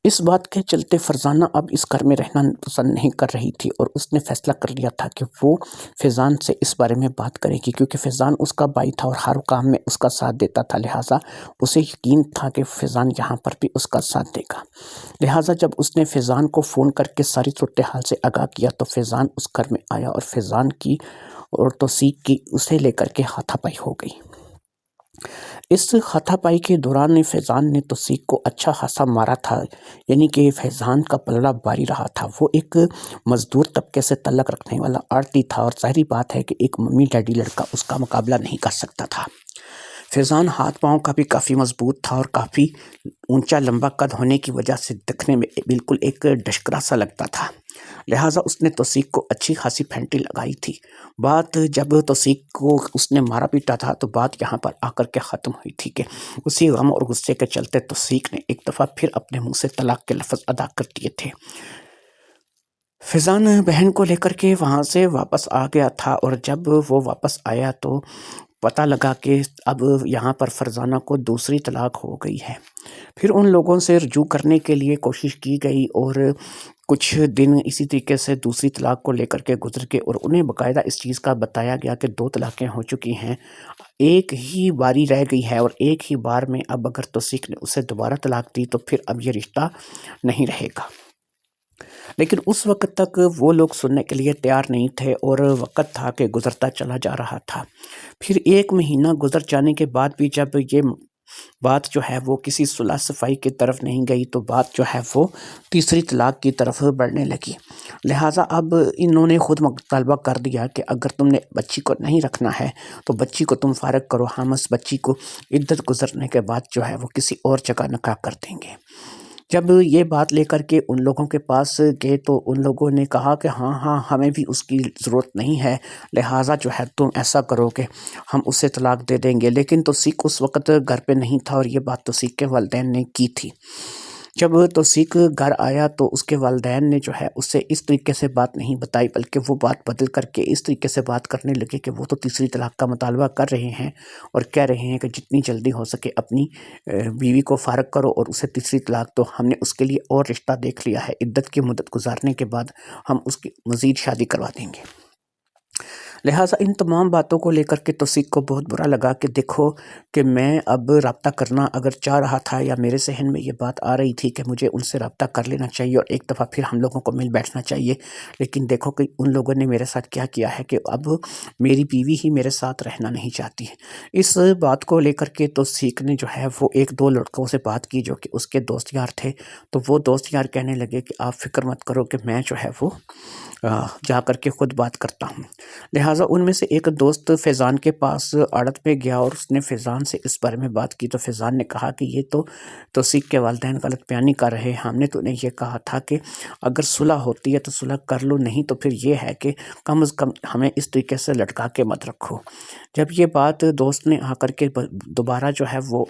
اس بات کے چلتے فرزانہ اب اس گھر میں رہنا پسند نہیں کر رہی تھی، اور اس نے فیصلہ کر لیا تھا کہ وہ فیضان سے اس بارے میں بات کرے گی، کیونکہ فیضان اس کا بھائی تھا اور ہر کام میں اس کا ساتھ دیتا تھا۔ لہٰذا اسے یقین تھا کہ فیضان یہاں پر بھی اس کا ساتھ دے گا۔ لہٰذا جب اس نے فیضان کو فون کر کے ساری صورتحال سے آگاہ کیا تو فیضان اس گھر میں آیا، اور فیضان کی اور توثیق کی اسے لے کر کے ہاتھا پائی ہو گئی۔ اس ہاتھا پائی کے دوران فیضان نے توثیق کو اچھا خاصا مارا تھا، یعنی کہ فیضان کا پلڑا باری رہا تھا۔ وہ ایک مزدور طبقے سے تعلق رکھنے والا آڑتی تھا، اور ظاہری بات ہے کہ ایک ممی ڈیڈی لڑکا اس کا مقابلہ نہیں کر سکتا تھا۔ فیضان ہاتھ پاؤں کا بھی کافی مضبوط تھا اور کافی اونچا لمبا قد ہونے کی وجہ سے دکھنے میں بالکل ایک ڈشکرا سا لگتا تھا۔ لہٰذا اس نے توثیق کو اچھی خاصی پھینٹی لگائی تھی۔ بات جب توثیق کو اس نے مارا پیٹا تھا تو بات یہاں پر آ کر کے ختم ہوئی تھی کہ اسی غم اور غصے کے چلتے توثیق نے ایک دفعہ پھر اپنے منہ سے طلاق کے لفظ ادا کر دیے تھے۔ فیضان بہن کو لے کر کے وہاں سے واپس آ گیا تھا، اور جب وہ واپس آیا تو پتہ لگا کہ اب یہاں پر فرزانہ کو دوسری طلاق ہو گئی ہے۔ پھر ان لوگوں سے رجوع کرنے کے لیے کوشش کی گئی، اور کچھ دن اسی طریقے سے دوسری طلاق کو لے کر کے گزر گئے، اور انہیں باقاعدہ اس چیز کا بتایا گیا کہ 2 طلاقیں ہو چکی ہیں، ایک ہی باری رہ گئی ہے، اور ایک ہی بار میں اب اگر توثیق نے اسے دوبارہ طلاق دی تو پھر اب یہ رشتہ نہیں رہے گا۔ لیکن اس وقت تک وہ لوگ سننے کے لیے تیار نہیں تھے، اور وقت تھا کہ گزرتا چلا جا رہا تھا۔ پھر 1 مہینہ گزر جانے کے بعد بھی جب یہ بات جو ہے وہ کسی صلح صفائی کی طرف نہیں گئی تو بات جو ہے وہ تیسری طلاق کی طرف بڑھنے لگی۔ لہٰذا اب انہوں نے خود مطالبہ کر دیا کہ اگر تم نے بچی کو نہیں رکھنا ہے تو بچی کو تم فارغ کرو، ہم اس بچی کو عدت گزرنے کے بعد جو ہے وہ کسی اور جگہ نکاح کر دیں گے۔ جب یہ بات لے کر کے ان لوگوں کے پاس گئے تو ان لوگوں نے کہا کہ ہاں ہمیں بھی اس کی ضرورت نہیں ہے، لہٰذا جو ہے تم ایسا کرو کہ ہم اسے طلاق دے دیں گے۔ لیکن توثیق اس وقت گھر پہ نہیں تھا، اور یہ بات توثیق کے والدین نے کی تھی۔ جب توثیق گھر آیا تو اس کے والدین نے جو ہے اسے اس طریقے سے بات نہیں بتائی، بلکہ وہ بات بدل کر کے اس طریقے سے بات کرنے لگے کہ وہ تو تیسری طلاق کا مطالبہ کر رہے ہیں، اور کہہ رہے ہیں کہ جتنی جلدی ہو سکے اپنی بیوی کو فارغ کرو، اور اسے تیسری طلاق تو ہم نے اس کے لیے اور رشتہ دیکھ لیا ہے، عدت کی مدت گزارنے کے بعد ہم اس کی مزید شادی کروا دیں گے۔ لہٰذا ان تمام باتوں کو لے کر کے توثیق کو بہت برا لگا کہ دیکھو کہ میں اب رابطہ کرنا اگر چاہ رہا تھا، یا میرے ذہن میں یہ بات آ رہی تھی کہ مجھے ان سے رابطہ کر لینا چاہیے اور ایک دفعہ پھر ہم لوگوں کو مل بیٹھنا چاہیے، لیکن دیکھو کہ ان لوگوں نے میرے ساتھ کیا کیا ہے کہ اب میری بیوی ہی میرے ساتھ رہنا نہیں چاہتی ہے۔ اس بات کو لے کر کے توثیق نے جو ہے وہ 1-2 لڑکوں سے بات کی جو کہ اس کے دوست یار تھے، تو وہ دوست یار کہنے لگے کہ آپ فکر مت کرو کہ میں جو ہے وہ جا کر کے خود بات کرتا ہوں۔ لہٰذا ان میں سے ایک دوست فیضان کے پاس عڑت پہ گیا، اور اس نے فیضان سے اس بارے میں بات کی، تو فیضان نے کہا کہ یہ تو توثیق کے والدین غلط بیانی کر رہے ہیں، ہم نے تو انہیں یہ کہا تھا کہ اگر صلح ہوتی ہے تو صلح کر لو، نہیں تو پھر یہ ہے کہ کم از کم ہمیں اس طریقے سے لٹکا کے مت رکھو۔ جب یہ بات دوست نے آ کر کے دوبارہ جو ہے وہ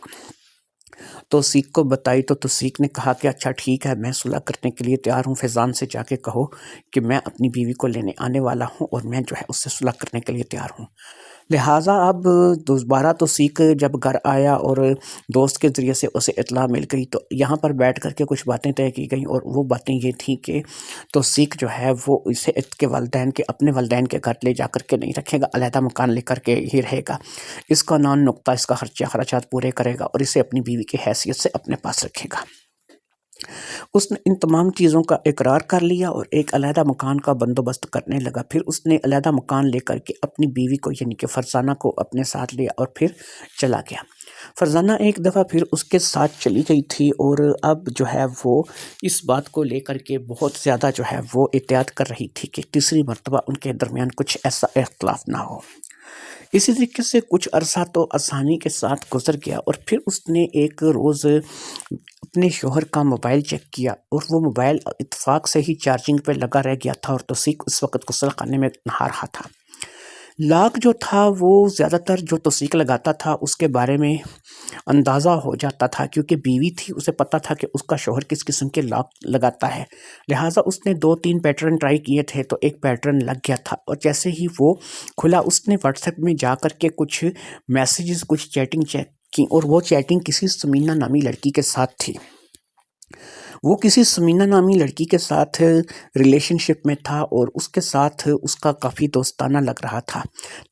توثیق کو بتائی تو توثیق نے کہا کہ اچھا ٹھیک ہے، میں صلح کرنے کے لیے تیار ہوں، فیضان سے جا کے کہو کہ میں اپنی بیوی کو لینے آنے والا ہوں، اور میں جو ہے اس سے صلح کرنے کے لیے تیار ہوں۔ لہٰذا اب دوبارہ توثیق جب گھر آیا اور دوست کے ذریعے سے اسے اطلاع مل گئی تو یہاں پر بیٹھ کر کے کچھ باتیں طے کی گئیں، اور وہ باتیں یہ تھیں کہ توثیق جو ہے وہ اسے کے والدین کے اپنے والدین کے گھر لے جا کر کے نہیں رکھے گا، علیحدہ مکان لے کر کے ہی رہے گا، اس کا نان نقطہ اس کا خرچات پورے کرے گا، اور اسے اپنی بیوی کی حیثیت سے اپنے پاس رکھے گا۔ اس نے ان تمام چیزوں کا اقرار کر لیا اور ایک علیحدہ مکان کا بندوبست کرنے لگا۔ پھر اس نے علیحدہ مکان لے کر کے اپنی بیوی کو یعنی کہ فرزانہ کو اپنے ساتھ لیا اور پھر چلا گیا۔ فرزانہ ایک دفعہ پھر اس کے ساتھ چلی گئی تھی، اور اب جو ہے وہ اس بات کو لے کر کے بہت زیادہ جو ہے وہ احتیاط کر رہی تھی کہ تیسری مرتبہ ان کے درمیان کچھ ایسا اختلاف نہ ہو۔ اسی طریقے سے کچھ عرصہ تو آسانی کے ساتھ گزر گیا، اور پھر اس نے ایک روز اپنے شوہر کا موبائل چیک کیا، اور وہ موبائل اتفاق سے ہی چارجنگ پہ لگا رہ گیا تھا، اور توثیق اس وقت غسل خانے میں نہا رہا تھا۔ لاک جو تھا وہ زیادہ تر جو توثیق لگاتا تھا اس کے بارے میں اندازہ ہو جاتا تھا، کیونکہ بیوی تھی، اسے پتہ تھا کہ اس کا شوہر کس قسم کے لاک لگاتا ہے، لہٰذا اس نے 2-3 پیٹرن ٹرائی کیے تھے تو ایک پیٹرن لگ گیا تھا، اور جیسے ہی وہ کھلا اس نے واٹس ایپ میں جا کر کے کچھ میسیجز کچھ چیٹنگ چیک کی، اور وہ چیٹنگ کسی سمینہ نامی لڑکی کے ساتھ تھی۔ وہ کسی سمینہ نامی لڑکی کے ساتھ ریلیشن شپ میں تھا، اور اس کے ساتھ اس کا کافی دوستانہ لگ رہا تھا۔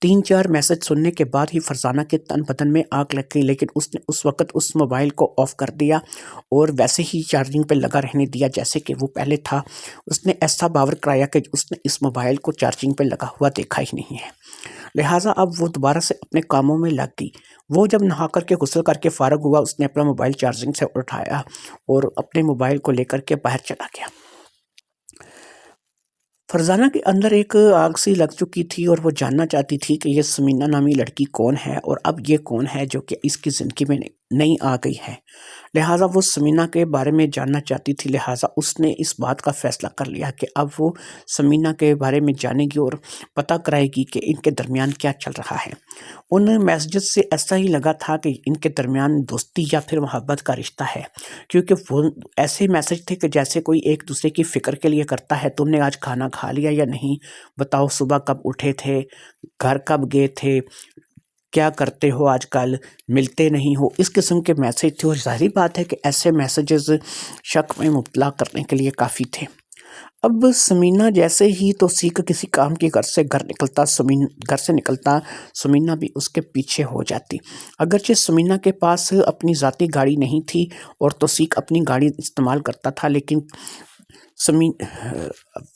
3-4 میسج سننے کے بعد ہی فرزانہ کے تن بدن میں آگ لگ گئی، لیکن اس نے اس وقت اس موبائل کو آف کر دیا اور ویسے ہی چارجنگ پہ لگا رہنے دیا جیسے کہ وہ پہلے تھا۔ اس نے ایسا باور کرایا کہ اس نے اس موبائل کو چارجنگ پہ لگا ہوا دیکھا ہی نہیں ہے، لہٰذا اب وہ دوبارہ سے اپنے کاموں میں لگ گئی۔ وہ جب نہا کر کے غسل کر کے فارغ ہوا، اس نے اپنا موبائل چارجنگ سے اٹھایا اور اپنے موبائل کو لے کر کے باہر چلا گیا۔ فرزانہ کے اندر ایک آگ سی لگ چکی تھی، اور وہ جاننا چاہتی تھی کہ یہ سمینہ نامی لڑکی کون ہے، اور اب یہ کون ہے جو کہ اس کی زندگی میں نئی آ گئی ہے۔ لہٰذا وہ سمینہ کے بارے میں جاننا چاہتی تھی، لہٰذا اس نے اس بات کا فیصلہ کر لیا کہ اب وہ سمینہ کے بارے میں جانے گی اور پتہ کرائے گی کہ ان کے درمیان کیا چل رہا ہے۔ ان میسیجز سے ایسا ہی لگا تھا کہ ان کے درمیان دوستی یا پھر محبت کا رشتہ ہے، کیونکہ وہ ایسے میسیج تھے کہ جیسے کوئی ایک دوسرے کی فکر کے لیے کرتا ہے، تم نے آج کھانا کھا لیا یا نہیں، بتاؤ صبح کب اٹھے تھے، گھر کب گئے تھے، کیا کرتے ہو آج کل، ملتے نہیں ہو، اس قسم کے میسیج تھے۔ اور ظاہری بات ہے کہ ایسے میسیجز شک میں مبتلا کرنے کے لیے کافی تھے۔ اب سمینہ جیسے ہی توصیق کسی کام کی گھر سے نکلتا سمینہ بھی اس کے پیچھے ہو جاتی۔ اگرچہ سمینہ کے پاس اپنی ذاتی گاڑی نہیں تھی اور توصیق اپنی گاڑی استعمال کرتا تھا، لیکن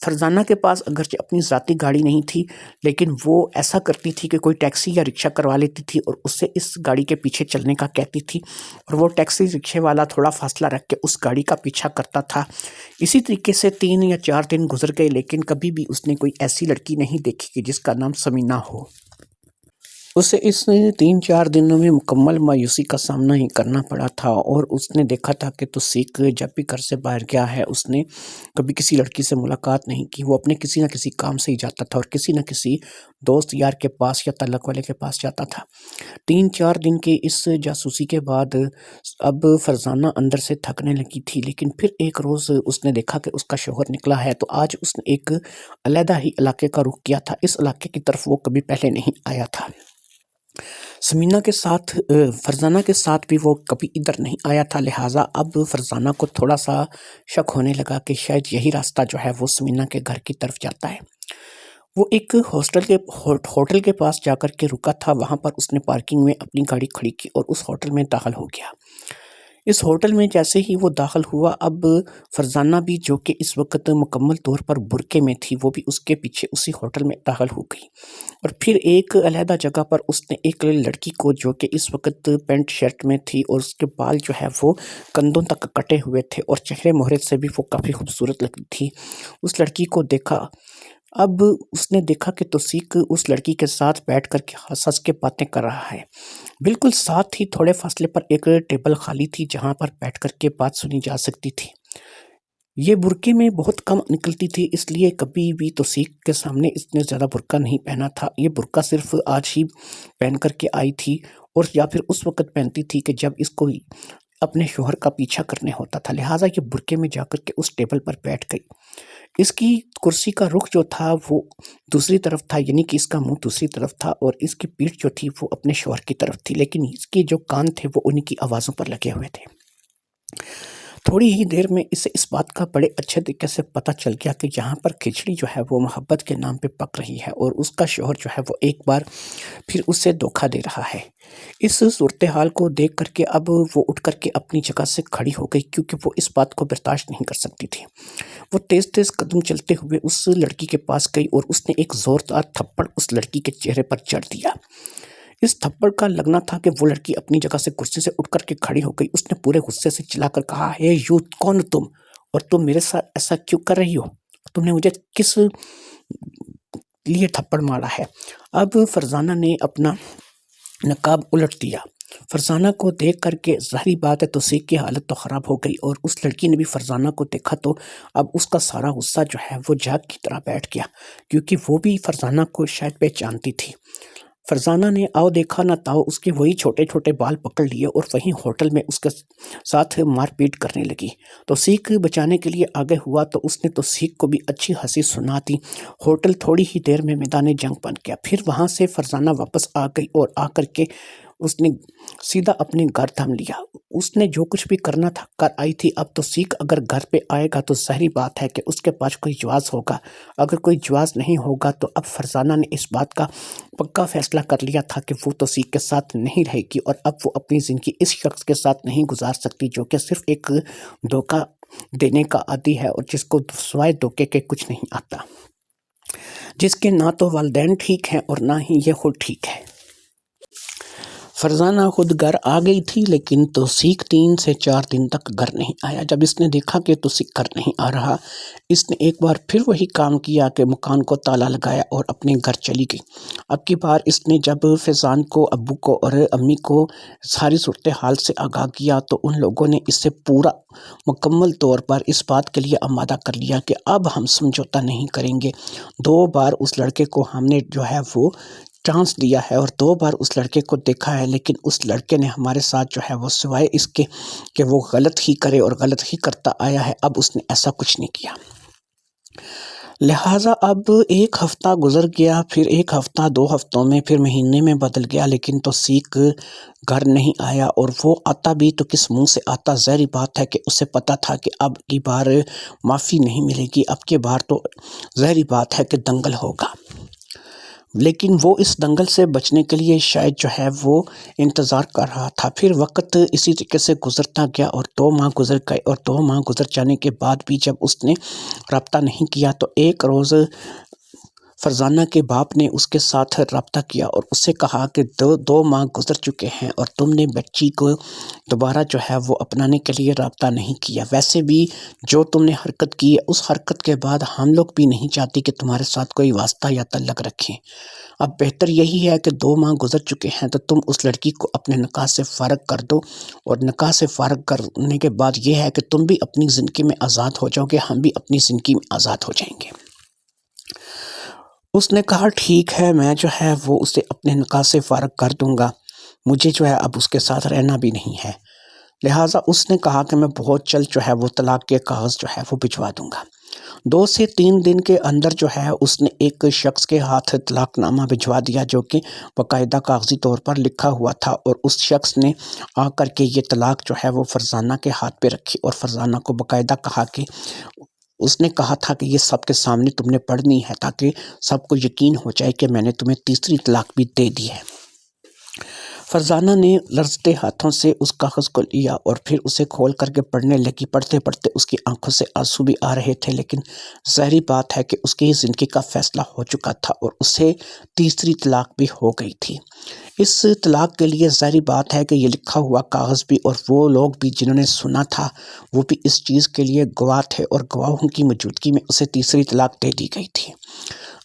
فرزانہ کے پاس اگرچہ اپنی ذاتی گاڑی نہیں تھی، لیکن وہ ایسا کرتی تھی کہ کوئی ٹیکسی یا رکشہ کروا لیتی تھی اور اس سے اس گاڑی کے پیچھے چلنے کا کہتی تھی، اور وہ ٹیکسی رکشے والا تھوڑا فاصلہ رکھ کے اس گاڑی کا پیچھا کرتا تھا۔ اسی طریقے سے 3 یا 4 دن گزر گئے، لیکن کبھی بھی اس نے کوئی ایسی لڑکی نہیں دیکھی کہ جس کا نام سمینہ ہو۔ اسے اس 3-4 دنوں میں مکمل مایوسی کا سامنا ہی کرنا پڑا تھا، اور اس نے دیکھا تھا کہ توصیق جب بھی گھر سے باہر گیا ہے اس نے کبھی کسی لڑکی سے ملاقات نہیں کی۔ وہ اپنے کسی نہ کسی کام سے ہی جاتا تھا اور کسی نہ کسی دوست یار کے پاس یا تعلق والے کے پاس جاتا تھا۔ 3-4 دن کی اس جاسوسی کے بعد اب فرزانہ اندر سے تھکنے لگی تھی، لیکن پھر ایک روز اس نے دیکھا کہ اس کا شوہر نکلا ہے، تو آج اس نے ایک علیحدہ ہی علاقے کا رخ کیا تھا۔ اس علاقے کی طرف وہ کبھی پہلے نہیں آیا تھا۔ سمینہ کے ساتھ فرزانہ کے ساتھ بھی وہ کبھی ادھر نہیں آیا تھا، لہٰذا اب فرزانہ کو تھوڑا سا شک ہونے لگا کہ شاید یہی راستہ جو ہے وہ سمینہ کے گھر کی طرف جاتا ہے۔ وہ ایک ہوٹل کے پاس جا کر کے رکا تھا، وہاں پر اس نے پارکنگ میں اپنی گاڑی کھڑی کی اور اس ہوٹل میں داخل ہو گیا۔ اس ہوٹل میں جیسے ہی وہ داخل ہوا، اب فرزانہ بھی جو کہ اس وقت مکمل طور پر برقعے میں تھی، وہ بھی اس کے پیچھے اسی ہوٹل میں داخل ہو گئی، اور پھر ایک علیحدہ جگہ پر اس نے ایک لڑکی کو جو کہ اس وقت پینٹ شرٹ میں تھی اور اس کے بال جو ہے وہ کندھوں تک کٹے ہوئے تھے اور چہرے مہرے سے بھی وہ کافی خوبصورت لگتی تھی، اس لڑکی کو دیکھا۔ اب اس نے دیکھا کہ توصیق اس لڑکی کے ساتھ بیٹھ کر کے ہنس کے باتیں کر رہا ہے۔ بالکل ساتھ ہی تھوڑے فاصلے پر ایک ٹیبل خالی تھی جہاں پر بیٹھ کر کے بات سنی جا سکتی تھی۔ یہ برقعے میں بہت کم نکلتی تھی، اس لیے کبھی بھی توصیق کے سامنے اس نے زیادہ برقع نہیں پہنا تھا۔ یہ برقع صرف آج ہی پہن کر کے آئی تھی، اور یا پھر اس وقت پہنتی تھی کہ جب اس کو اپنے شوہر کا پیچھا کرنے ہوتا تھا، لہٰذا یہ برقعے میں جا کر کے اس ٹیبل پر بیٹھ گئی۔ اس کی کرسی کا رخ جو تھا وہ دوسری طرف تھا، یعنی کہ اس کا منہ دوسری طرف تھا، اور اس کی پیٹھ جو تھی وہ اپنے شوہر کی طرف تھی، لیکن اس کے جو کان تھے وہ انہی کی آوازوں پر لگے ہوئے تھے۔ تھوڑی ہی دیر میں اسے اس بات کا بڑے اچھے طریقے سے پتہ چل گیا کہ یہاں پر کھچڑی جو ہے وہ محبت کے نام پہ پک رہی ہے، اور اس کا شوہر جو ہے وہ ایک بار پھر اسے دھوکہ دے رہا ہے۔ اس صورتحال کو دیکھ کر کے اب وہ اٹھ کر کے اپنی جگہ سے کھڑی ہو گئی، کیونکہ وہ اس بات کو برداشت نہیں کر سکتی تھی۔ وہ تیز تیز قدم چلتے ہوئے اس لڑکی کے پاس گئی اور اس نے ایک زوردار تھپڑ اس لڑکی کے چہرے پر جڑ دیا۔ اس تھپڑ کا لگنا تھا کہ وہ لڑکی اپنی جگہ سے کرسی سے اٹھ کر کے کھڑی ہو گئی۔ اس نے پورے غصے سے چلا کر کہا، ہے یو کون تم، اور تم میرے ساتھ ایسا کیوں کر رہی ہو، تم نے مجھے کس لیے تھپڑ مارا ہے؟ اب فرزانہ نے اپنا نقاب الٹ دیا۔ فرزانہ کو دیکھ کر کے ظاہری بات ہے توصیق کی حالت تو خراب ہو گئی، اور اس لڑکی نے بھی فرزانہ کو دیکھا تو اب اس کا سارا غصہ جو ہے وہ جاگ کی طرح بیٹھ گیا، کیونکہ وہ بھی فرزانہ کو شاید پہچانتی تھی۔ فرزانہ نے آؤ دیکھا نہ تاؤ اس کے وہی چھوٹے چھوٹے بال پکڑ لیے اور وہیں ہوٹل میں اس کے ساتھ مار پیٹ کرنے لگی۔ توصیق بچانے کے لیے آگے ہوا تو اس نے توصیق کو بھی اچھی ہنسی سنا دی۔ ہوٹل تھوڑی ہی دیر میں میدان جنگ بن گیا۔ پھر وہاں سے فرزانہ واپس آ گئی اور آ کر کے اس نے سیدھا اپنے گھر تھام لیا۔ اس نے جو کچھ بھی کرنا تھا کر آئی تھی۔ اب توصیق اگر گھر پہ آئے گا تو ظاہری بات ہے کہ اس کے پاس کوئی جواز ہوگا، اگر کوئی جواز نہیں ہوگا تو اب فرزانہ نے اس بات کا پکا فیصلہ کر لیا تھا کہ وہ توصیق کے ساتھ نہیں رہے گی، اور اب وہ اپنی زندگی اس شخص کے ساتھ نہیں گزار سکتی جو کہ صرف ایک دھوکہ دینے کا عادی ہے اور جس کو سوائے دھوکے کے کچھ نہیں آتا، جس کے نہ تو والدین ٹھیک ہیں اور نہ ہی یہ خود ٹھیک ہے۔ فرزانہ خود گھر آ گئی تھی لیکن توثیق 3 سے 4 دن تک گھر نہیں آیا۔ جب اس نے دیکھا کہ توثیق گھر نہیں آ رہا، اس نے ایک بار پھر وہی کام کیا کہ مکان کو تالا لگایا اور اپنے گھر چلی گئی۔ اب کی بار اس نے جب فیضان کو، ابو کو اور امی کو ساری صورتحال سے آگاہ کیا تو ان لوگوں نے اس سے پورا مکمل طور پر اس بات کے لیے آمادہ کر لیا کہ اب ہم سمجھوتہ نہیں کریں گے۔ 2 بار اس لڑکے کو ہم نے جو ہے وہ چانس دیا ہے اور 2 بار اس لڑکے کو دیکھا ہے، لیکن اس لڑکے نے ہمارے ساتھ جو ہے وہ سوائے اس کے کہ وہ غلط ہی کرے اور غلط ہی کرتا آیا ہے، اب اس نے ایسا کچھ نہیں کیا۔ لہٰذا اب 1 ہفتہ گزر گیا، پھر 1 ہفتہ، 2 ہفتوں میں، پھر مہینے میں بدل گیا، لیکن توثیق گھر نہیں آیا، اور وہ آتا بھی تو کس منہ سے آتا؟ ظاہری بات ہے کہ اسے پتہ تھا کہ اب کی بار معافی نہیں ملے گی، اب کی بار تو ظاہری بات ہے کہ دنگل ہوگا۔ لیکن وہ اس دنگل سے بچنے کے لیے شاید جو ہے وہ انتظار کر رہا تھا۔ پھر وقت اسی طریقے سے گزرتا گیا اور 2 ماہ گزر گئے، اور 2 ماہ گزر جانے کے بعد بھی جب اس نے رابطہ نہیں کیا تو ایک روز فرزانہ کے باپ نے اس کے ساتھ رابطہ کیا اور اس سے کہا کہ 2 ماہ گزر چکے ہیں اور تم نے بچی کو دوبارہ جو ہے وہ اپنانے کے لیے رابطہ نہیں کیا۔ ویسے بھی جو تم نے حرکت کی ہے اس حرکت کے بعد ہم لوگ بھی نہیں چاہتے کہ تمہارے ساتھ کوئی واسطہ یا تعلق رکھیں۔ اب بہتر یہی ہے کہ 2 ماہ گزر چکے ہیں تو تم اس لڑکی کو اپنے نکاح سے فارغ کر دو، اور نکاح سے فارغ کرنے کے بعد یہ ہے کہ تم بھی اپنی زندگی میں آزاد ہو جاؤ گے، ہم بھی اپنی زندگی میں آزاد ہو جائیں گے۔ اس نے کہا ٹھیک ہے، میں جو ہے وہ اسے اپنے نکاح سے فارغ کر دوں گا، مجھے جو ہے اب اس کے ساتھ رہنا بھی نہیں ہے۔ لہٰذا اس نے کہا کہ میں بہت جلد جو ہے وہ طلاق کے کاغذ جو ہے وہ بھجوا دوں گا۔ 2 سے 3 دن کے اندر جو ہے اس نے ایک شخص کے ہاتھ طلاق نامہ بھجوا دیا جو کہ باقاعدہ کاغذی طور پر لکھا ہوا تھا، اور اس شخص نے آ کر کے یہ طلاق جو ہے وہ فرزانہ کے ہاتھ پہ رکھی اور فرزانہ کو باقاعدہ کہا کہ اس نے کہا تھا کہ یہ سب کے سامنے تم نے پڑھنی ہے تاکہ سب کو یقین ہو جائے کہ میں نے تمہیں تیسری طلاق بھی دے دی ہے۔ فرزانہ نے لرزتے ہاتھوں سے اس کاغذ کو لیا اور پھر اسے کھول کر کے پڑھنے لگی۔ پڑھتے پڑھتے اس کی آنکھوں سے آنسو بھی آ رہے تھے، لیکن ظاہری بات ہے کہ اس کی زندگی کا فیصلہ ہو چکا تھا اور اسے تیسری طلاق بھی ہو گئی تھی۔ اس طلاق کے لیے ظاہری بات ہے کہ یہ لکھا ہوا کاغذ بھی اور وہ لوگ بھی جنہوں نے سنا تھا وہ بھی اس چیز کے لیے گواہ تھے، اور گواہوں کی موجودگی میں اسے تیسری طلاق دے دی گئی تھی۔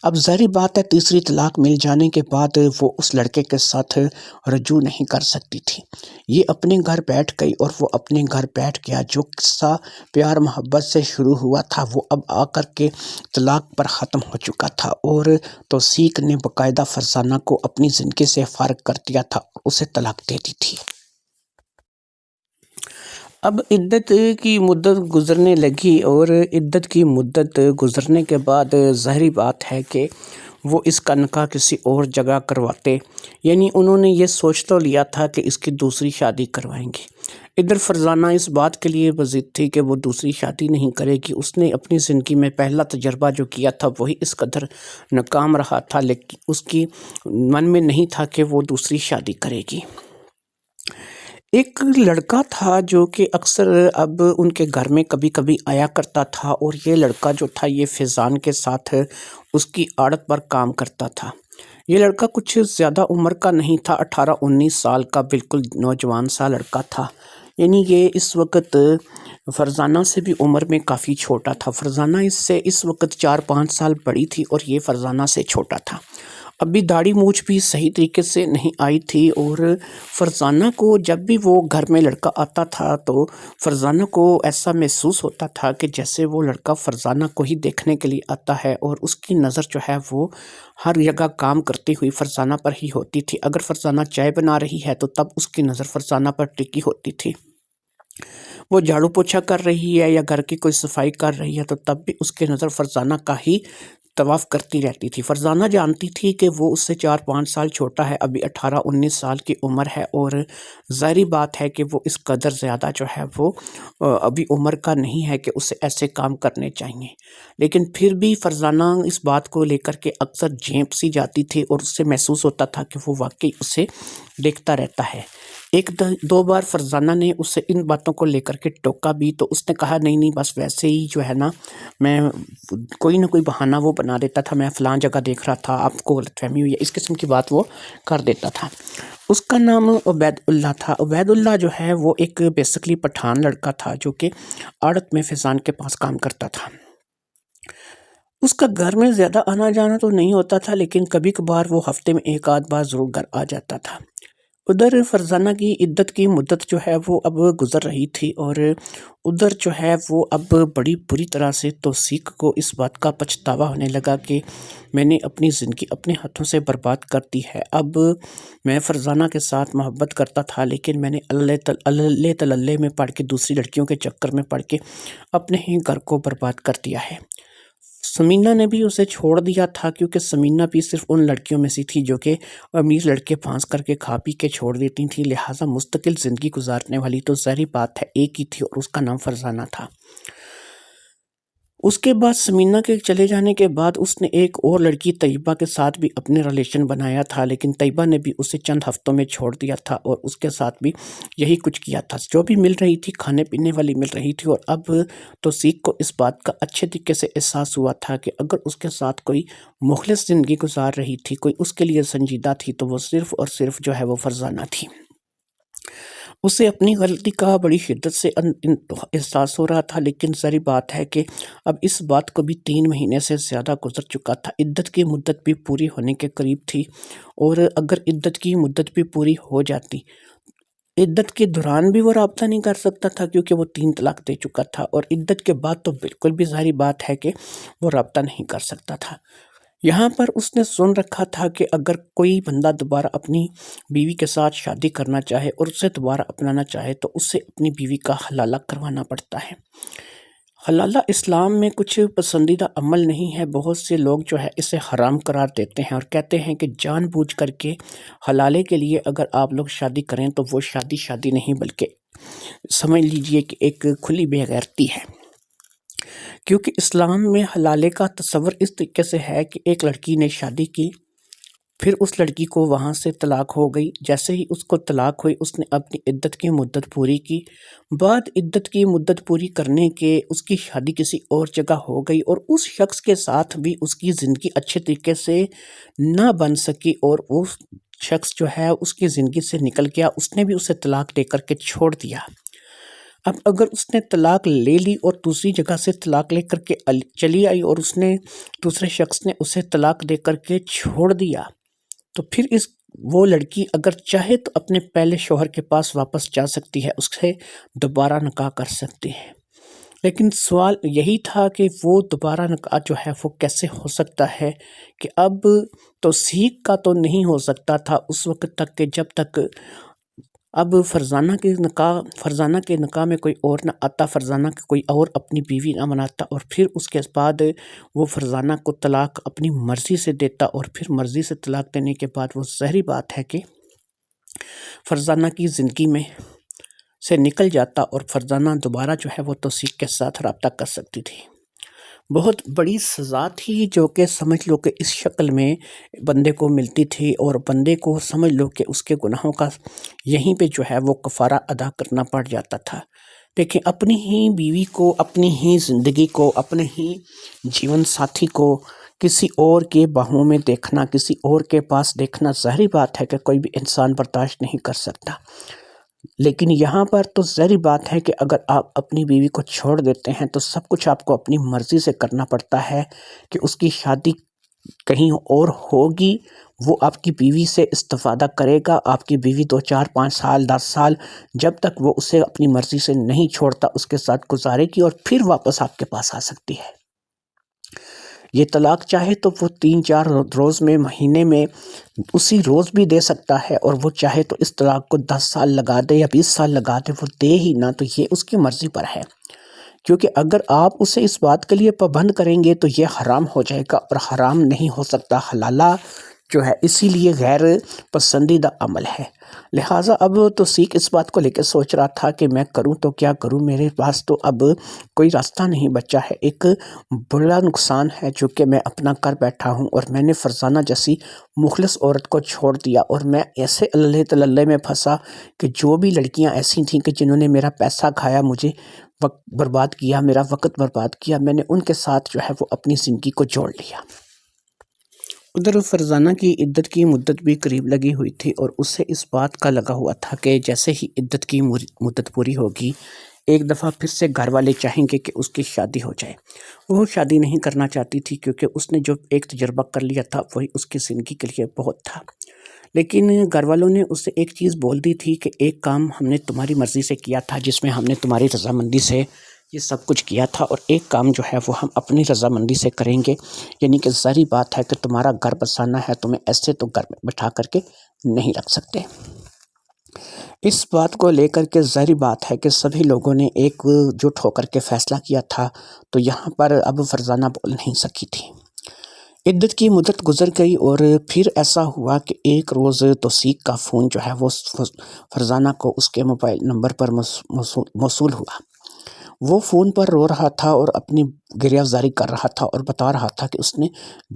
اب ظاہری بات ہے تیسری طلاق مل جانے کے بعد وہ اس لڑکے کے ساتھ رجوع نہیں کر سکتی تھی۔ یہ اپنے گھر بیٹھ گئی اور وہ اپنے گھر بیٹھ گیا۔ جو قصہ پیار محبت سے شروع ہوا تھا وہ اب آ کر کے طلاق پر ختم ہو چکا تھا، اور توثیق نے باقاعدہ فرزانہ کو اپنی زندگی سے فارغ کر دیا تھا اور اسے طلاق دے دی تھی۔ اب عدت کی مدت گزرنے لگی، اور عدت کی مدت گزرنے کے بعد ظاہری بات ہے کہ وہ اس کا نکاح کسی اور جگہ کرواتے، یعنی انہوں نے یہ سوچ تو لیا تھا کہ اس کی دوسری شادی کروائیں گے۔ ادھر فرزانہ اس بات کے لیے بضد تھی کہ وہ دوسری شادی نہیں کرے گی۔ اس نے اپنی زندگی میں پہلا تجربہ جو کیا تھا وہی اس قدر ناکام رہا تھا، لیکن اس کی من میں نہیں تھا کہ وہ دوسری شادی کرے گی۔ ایک لڑکا تھا جو کہ اکثر اب ان کے گھر میں کبھی کبھی آیا کرتا تھا، اور یہ لڑکا جو تھا یہ فیضان کے ساتھ اس کی آڑت پر کام کرتا تھا۔ یہ لڑکا کچھ زیادہ عمر کا نہیں تھا، 18-19 سال کا بالکل نوجوان سا لڑکا تھا، یعنی یہ اس وقت فرزانہ سے بھی عمر میں کافی چھوٹا تھا۔ فرزانہ اس سے اس وقت 4-5 سال بڑی تھی اور یہ فرزانہ سے چھوٹا تھا۔ ابھی داڑھی مونچھ بھی صحیح طریقے سے نہیں آئی تھی، اور فرزانہ کو جب بھی وہ گھر میں لڑکا آتا تھا تو فرزانہ کو ایسا محسوس ہوتا تھا کہ جیسے وہ لڑکا فرزانہ کو ہی دیکھنے کے لیے آتا ہے، اور اس کی نظر جو ہے وہ ہر جگہ کام کرتی ہوئی فرزانہ پر ہی ہوتی تھی۔ اگر فرزانہ چائے بنا رہی ہے تو تب اس کی نظر فرزانہ پر ٹکی ہوتی تھی۔ وہ جھاڑو پوچھا کر رہی ہے یا گھر کی کوئی صفائی کر رہی ہے تو تب بھی اس کی نظر فرزانہ کا ہی طواف کرتی رہتی تھی۔ فرزانہ جانتی تھی کہ وہ اس سے 4-5 سال چھوٹا ہے، ابھی 18-19 سال کی عمر ہے، اور ظاہری بات ہے کہ وہ اس قدر زیادہ جو ہے وہ ابھی عمر کا نہیں ہے کہ اسے ایسے کام کرنے چاہیے، لیکن پھر بھی فرزانہ اس بات کو لے کر کے اکثر جھینپ سی جاتی تھی، اور اس سے محسوس ہوتا تھا کہ وہ واقعی اسے دیکھتا رہتا ہے۔ ایک دو بار فرزانہ نے اسے ان باتوں کو لے کر کے ٹوکا بھی، تو اس نے کہا نہیں نہیں بس ویسے ہی جو ہے نا، میں کوئی نہ کوئی بہانہ وہ بنا دیتا تھا، میں فلاں جگہ دیکھ رہا تھا، آپ کو غلط فہمی ہوئی ہے، اس قسم کی بات وہ کر دیتا تھا۔ اس کا نام عبید اللہ تھا۔ عبید اللہ جو ہے وہ ایک بیسکلی پٹھان لڑکا تھا جو کہ آڑت میں فیضان کے پاس کام کرتا تھا۔ اس کا گھر میں زیادہ آنا جانا تو نہیں ہوتا تھا، لیکن کبھی کبھار وہ ہفتے میں ایک آدھ بار ضرور گھر آ جاتا تھا۔ ادھر فرزانہ کی عدت کی مدت جو ہے وہ اب گزر رہی تھی، اور ادھر جو ہے وہ اب بڑی بری طرح سے توثیق کو اس بات کا پچھتاوا ہونے لگا کہ میں نے اپنی زندگی اپنے ہاتھوں سے برباد کر دی ہے۔ اب میں فرزانہ کے ساتھ محبت کرتا تھا، لیکن میں نے اللہ تللے میں پڑھ کے، دوسری لڑکیوں کے چکر میں پڑھ کے اپنے ہی گھر کو برباد کر دیا ہے۔ سمینہ نے بھی اسے چھوڑ دیا تھا، کیونکہ سمینہ بھی صرف ان لڑکیوں میں سے تھی جو کہ امیر لڑکے پھانس کر کے کھا پی کے چھوڑ دیتی تھیں، لہٰذا مستقل زندگی گزارنے والی تو ظاہری بات ہے ایک ہی تھی، اور اس کا نام فرزانہ تھا۔ اس کے بعد سمینہ کے چلے جانے کے بعد اس نے ایک اور لڑکی طیبہ کے ساتھ بھی اپنے ریلیشن بنایا تھا، لیکن طیبہ نے بھی اسے چند ہفتوں میں چھوڑ دیا تھا، اور اس کے ساتھ بھی یہی کچھ کیا تھا۔ جو بھی مل رہی تھی کھانے پینے والی مل رہی تھی، اور اب توثیق کو اس بات کا اچھے طریقے سے احساس ہوا تھا کہ اگر اس کے ساتھ کوئی مخلص زندگی گزار رہی تھی، کوئی اس کے لیے سنجیدہ تھی، تو وہ صرف اور صرف جو ہے وہ فرزانہ تھی۔ اسے اپنی غلطی کا بڑی شدت سے احساس ہو رہا تھا، لیکن ظاہری بات ہے کہ اب اس بات کو بھی 3 مہینے سے زیادہ گزر چکا تھا۔ عدت کی مدت بھی پوری ہونے کے قریب تھی، اور اگر عدت کی مدت بھی پوری ہو جاتی، عدت کے دوران بھی وہ رابطہ نہیں کر سکتا تھا کیونکہ وہ 3 طلاق دے چکا تھا، اور عدت کے بعد تو بالکل بھی ظاہری بات ہے کہ وہ رابطہ نہیں کر سکتا تھا۔ یہاں پر اس نے سن رکھا تھا کہ اگر کوئی بندہ دوبارہ اپنی بیوی کے ساتھ شادی کرنا چاہے اور اسے دوبارہ اپنانا چاہے تو اسے اپنی بیوی کا حلالہ کروانا پڑتا ہے۔ حلالہ اسلام میں کچھ پسندیدہ عمل نہیں ہے، بہت سے لوگ جو ہے اسے حرام قرار دیتے ہیں اور کہتے ہیں کہ جان بوجھ کر کے حلالے کے لیے اگر آپ لوگ شادی کریں تو وہ شادی نہیں، بلکہ سمجھ لیجئے کہ ایک کھلی بے غیرتی ہے۔ کیونکہ اسلام میں حلالے کا تصور اس طریقے سے ہے کہ ایک لڑکی نے شادی کی، پھر اس لڑکی کو وہاں سے طلاق ہو گئی، جیسے ہی اس کو طلاق ہوئی اس نے اپنی عدت کی مدت پوری کی، بعد عدت کی مدت پوری کرنے کے اس کی شادی کسی اور جگہ ہو گئی، اور اس شخص کے ساتھ بھی اس کی زندگی اچھے طریقے سے نہ بن سکی، اور وہ شخص جو ہے اس کی زندگی سے نکل گیا، اس نے بھی اسے طلاق دے کر کے چھوڑ دیا۔ اب اگر اس نے طلاق لے لی اور دوسری جگہ سے طلاق لے کر کے چلی آئی، اور اس نے دوسرے شخص نے اسے طلاق دے کر کے چھوڑ دیا، تو پھر وہ لڑکی اگر چاہے تو اپنے پہلے شوہر کے پاس واپس جا سکتی ہے، اس سے دوبارہ نکاح کر سکتی ہے۔ لیکن سوال یہی تھا کہ وہ دوبارہ نکاح جو ہے وہ کیسے ہو سکتا ہے، کہ اب توثیق کا تو نہیں ہو سکتا تھا اس وقت تک کہ جب تک اب فرزانہ کے نکاح میں کوئی اور نہ آتا، فرزانہ کے کوئی اور اپنی بیوی نہ بناتا، اور پھر اس کے بعد وہ فرزانہ کو طلاق اپنی مرضی سے دیتا، اور پھر مرضی سے طلاق دینے کے بعد وہ ظاہری بات ہے کہ فرزانہ کی زندگی میں سے نکل جاتا، اور فرزانہ دوبارہ جو ہے وہ توثیق کے ساتھ رابطہ کر سکتی تھی۔ بہت بڑی سزا تھی جو کہ سمجھ لو کہ اس شکل میں بندے کو ملتی تھی، اور بندے کو سمجھ لو کہ اس کے گناہوں کا یہیں پہ جو ہے وہ کفارہ ادا کرنا پڑ جاتا تھا۔ دیکھیں، اپنی ہی بیوی کو، اپنی ہی زندگی کو، اپنے ہی جیون ساتھی کو کسی اور کے باہوں میں دیکھنا، کسی اور کے پاس دیکھنا، ظاہری بات ہے کہ کوئی بھی انسان برداشت نہیں کر سکتا۔ لیکن یہاں پر تو ظاہری بات ہے کہ اگر آپ اپنی بیوی کو چھوڑ دیتے ہیں تو سب کچھ آپ کو اپنی مرضی سے کرنا پڑتا ہے، کہ اس کی شادی کہیں اور ہوگی، وہ آپ کی بیوی سے استفادہ کرے گا، آپ کی بیوی 2 4 5 سال 10 سال جب تک وہ اسے اپنی مرضی سے نہیں چھوڑتا اس کے ساتھ گزارے گی، اور پھر واپس آپ کے پاس آ سکتی ہے۔ یہ طلاق چاہے تو وہ 3 4 روز میں، مہینے میں، اسی روز بھی دے سکتا ہے، اور وہ چاہے تو اس طلاق کو 10 سال لگا دے یا 20 سال لگا دے، وہ دے ہی نہ، تو یہ اس کی مرضی پر ہے۔ کیونکہ اگر آپ اسے اس بات کے لیے پابند کریں گے تو یہ حرام ہو جائے گا، اور حرام نہیں ہو سکتا۔ حلالہ جو ہے اسی لیے غیر پسندیدہ عمل ہے۔ لہٰذا اب توثیق اس بات کو لے کے سوچ رہا تھا کہ میں کروں تو کیا کروں، میرے پاس تو اب کوئی راستہ نہیں بچا ہے، ایک بڑا نقصان ہے جو کہ میں اپنا کر بیٹھا ہوں، اور میں نے فرزانہ جیسی مخلص عورت کو چھوڑ دیا، اور میں ایسے اللہ تللے میں پھنسا کہ جو بھی لڑکیاں ایسی تھیں کہ جنہوں نے میرا پیسہ کھایا، مجھے وقت برباد کیا، میرا وقت برباد کیا، میں نے ان کے ساتھ جو ہے وہ اپنی زندگی کو جوڑ لیا۔ ادھر فرزانہ کی عدت کی مدت بھی قریب لگی ہوئی تھی، اور اسے اس بات کا لگا ہوا تھا کہ جیسے ہی عدت کی مدت پوری ہوگی، ایک دفعہ پھر سے گھر والے چاہیں گے کہ اس کی شادی ہو جائے۔ وہ شادی نہیں کرنا چاہتی تھی کیونکہ اس نے جو ایک تجربہ کر لیا تھا وہی اس کی زندگی کے لیے بہت تھا، لیکن گھر والوں نے اسے ایک چیز بول دی تھی کہ ایک کام ہم نے تمہاری مرضی سے کیا تھا، جس میں ہم نے تمہاری رضامندی سے یہ سب کچھ کیا تھا، اور ایک کام جو ہے وہ ہم اپنی رضامندی سے کریں گے، یعنی کہ ظاہری بات ہے کہ تمہارا گھر بسانا ہے، تمہیں ایسے تو گھر میں بٹھا کر کے نہیں رکھ سکتے۔ اس بات کو لے کر کے ظاہری بات ہے کہ سبھی لوگوں نے ایک جٹ ہو کر کے فیصلہ کیا تھا، تو یہاں پر اب فرزانہ بول نہیں سکی تھی۔ عدت کی مدت گزر گئی، اور پھر ایسا ہوا کہ ایک روز توثیق کا فون جو ہے وہ فرزانہ کو اس کے موبائل نمبر پر موصول ہوا۔ وہ فون پر رو رہا تھا اور اپنی گریہ زاری کر رہا تھا، اور بتا رہا تھا کہ اس نے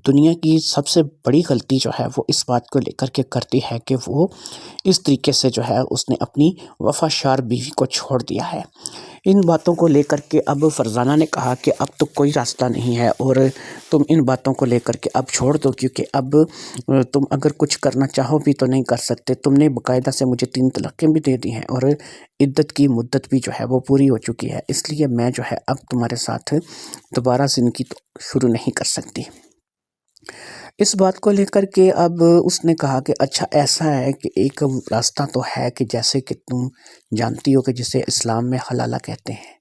دنیا کی سب سے بڑی غلطی جو ہے وہ اس بات کو لے کر کے کرتی ہے کہ وہ اس طریقے سے جو ہے اس نے اپنی وفاشار بیوی کو چھوڑ دیا ہے۔ ان باتوں کو لے کر کے اب فرزانہ نے کہا کہ اب تو کوئی راستہ نہیں ہے، اور تم ان باتوں کو لے کر کے اب چھوڑ دو، کیونکہ اب تم اگر کچھ کرنا چاہو بھی تو نہیں کر سکتے۔ تم نے باقاعدہ سے مجھے 3 طلاقیں بھی دے دی ہیں، اور عدت کی مدت بھی جو ہے وہ پوری ہو چکی ہے، اس لیے میں جو ہے اب تمہارے ساتھ دوبارہ زندگی شروع نہیں کر سکتی۔ اس بات کو لے کر کے اب اس نے کہا کہ اچھا ایسا ہے کہ ایک راستہ تو ہے کہ جیسے کہ تم جانتی ہو کہ جسے اسلام میں حلالہ کہتے ہیں۔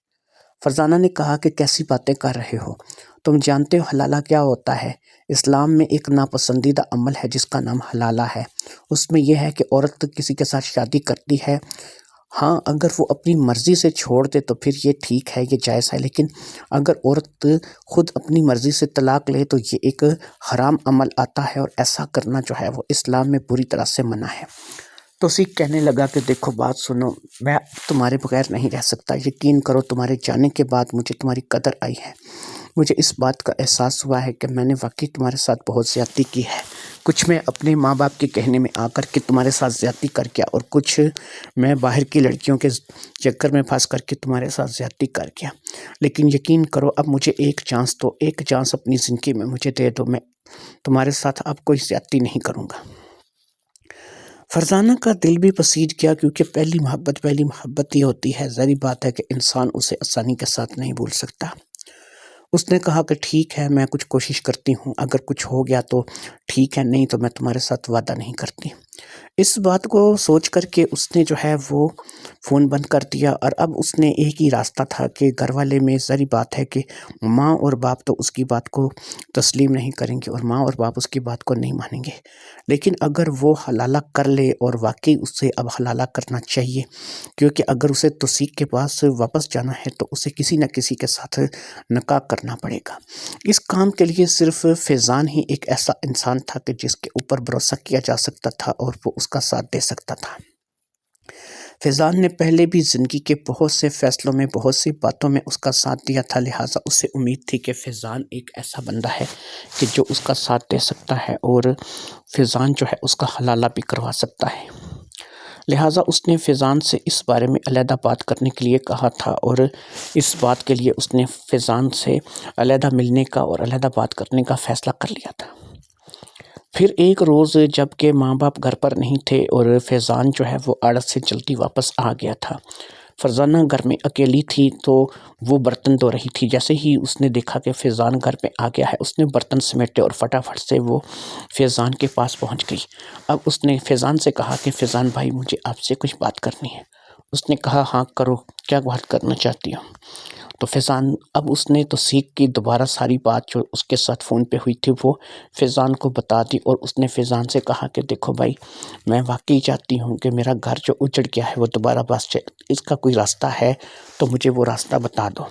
فرزانہ نے کہا کہ کیسی باتیں کر رہے ہو، تم جانتے ہو حلالہ کیا ہوتا ہے؟ اسلام میں ایک ناپسندیدہ عمل ہے جس کا نام حلالہ ہے۔ اس میں یہ ہے کہ عورت کسی کے ساتھ شادی کرتی ہے، ہاں اگر وہ اپنی مرضی سے چھوڑ دے تو پھر یہ ٹھیک ہے، یہ جائز ہے، لیکن اگر عورت خود اپنی مرضی سے طلاق لے تو یہ ایک حرام عمل آتا ہے، اور ایسا کرنا جو ہے وہ اسلام میں پوری طرح سے منع ہے۔ توثیق کہنے لگا کہ دیکھو بات سنو، میں تمہارے بغیر نہیں رہ سکتا، یقین کرو تمہارے جانے کے بعد مجھے تمہاری قدر آئی ہے، مجھے اس بات کا احساس ہوا ہے کہ میں نے واقعی تمہارے ساتھ بہت زیادتی کی ہے، کچھ میں اپنے ماں باپ کے کہنے میں آ کر کے تمہارے ساتھ زیادتی کر گیا، اور کچھ میں باہر کی لڑکیوں کے چکر میں پھنس کر کے تمہارے ساتھ زیادتی کر گیا، لیکن یقین کرو اب مجھے ایک چانس اپنی زندگی میں مجھے دے دو، میں تمہارے ساتھ اب کوئی زیادتی نہیں کروں گا۔ فرزانہ کا دل بھی پسیج گیا، کیونکہ پہلی محبت ہی ہوتی ہے، ظاہری بات ہے کہ انسان اسے آسانی کے ساتھ نہیں بھول سکتا۔ اس نے کہا کہ ٹھیک ہے، میں کچھ کوشش کرتی ہوں، اگر کچھ ہو گیا تو ٹھیک ہے، نہیں تو میں تمہارے ساتھ وعدہ نہیں کرتی۔ اس بات کو سوچ کر کے اس نے جو ہے وہ فون بند کر دیا، اور اب اس نے ایک ہی راستہ تھا کہ گھر والے میں ظاہری بات ہے کہ ماں اور باپ تو اس کی بات کو تسلیم نہیں کریں گے، اور ماں اور باپ اس کی بات کو نہیں مانیں گے، لیکن اگر وہ حلالہ کر لے، اور واقعی اسے اب حلالہ کرنا چاہیے، کیونکہ اگر اسے توثیق کے پاس واپس جانا ہے تو اسے کسی نہ کسی کے ساتھ نکاح کرنا پڑے گا۔ اس کام کے لیے صرف فیضان ہی ایک ایسا انسان تھا کہ جس کے اوپر بھروسہ کیا جا سکتا تھا اور وہ اس کا ساتھ دے سکتا تھا۔ فیضان نے پہلے بھی زندگی کے بہت سے فیصلوں میں، بہت سی باتوں میں اس کا ساتھ دیا تھا، لہٰذا اسے امید تھی کہ فیضان ایک ایسا بندہ ہے کہ جو اس کا ساتھ دے سکتا ہے، اور فیضان جو ہے اس کا حلالہ بھی کروا سکتا ہے۔ لہٰذا اس نے فیضان سے اس بارے میں علیحدہ بات کرنے کے لیے کہا تھا، اور اس بات کے لیے اس نے فیضان سے علیحدہ ملنے کا اور علیحدہ بات کرنے کا فیصلہ کر لیا تھا۔ پھر ایک روز جب کہ ماں باپ گھر پر نہیں تھے اور فیضان جو ہے وہ آڑت سے جلدی واپس آ گیا تھا، فرزانہ گھر میں اکیلی تھی تو وہ برتن دھو رہی تھی۔ جیسے ہی اس نے دیکھا کہ فیضان گھر میں آ گیا ہے، اس نے برتن سمیٹے اور فٹافٹ سے وہ فیضان کے پاس پہنچ گئی۔ اب اس نے فیضان سے کہا کہ فیضان بھائی، مجھے آپ سے کچھ بات کرنی ہے۔ اس نے کہا ہاں کرو، کیا بات کرنا چاہتی ہو؟ تو فیضان اب اس نے توثیق کی دوبارہ ساری بات جو اس کے ساتھ فون پہ ہوئی تھی وہ فیضان کو بتا دی، اور اس نے فیضان سے کہا کہ دیکھو بھائی، میں واقعی چاہتی ہوں کہ میرا گھر جو اجڑ گیا ہے وہ دوبارہ بس جائے، اس کا کوئی راستہ ہے تو مجھے وہ راستہ بتا دو۔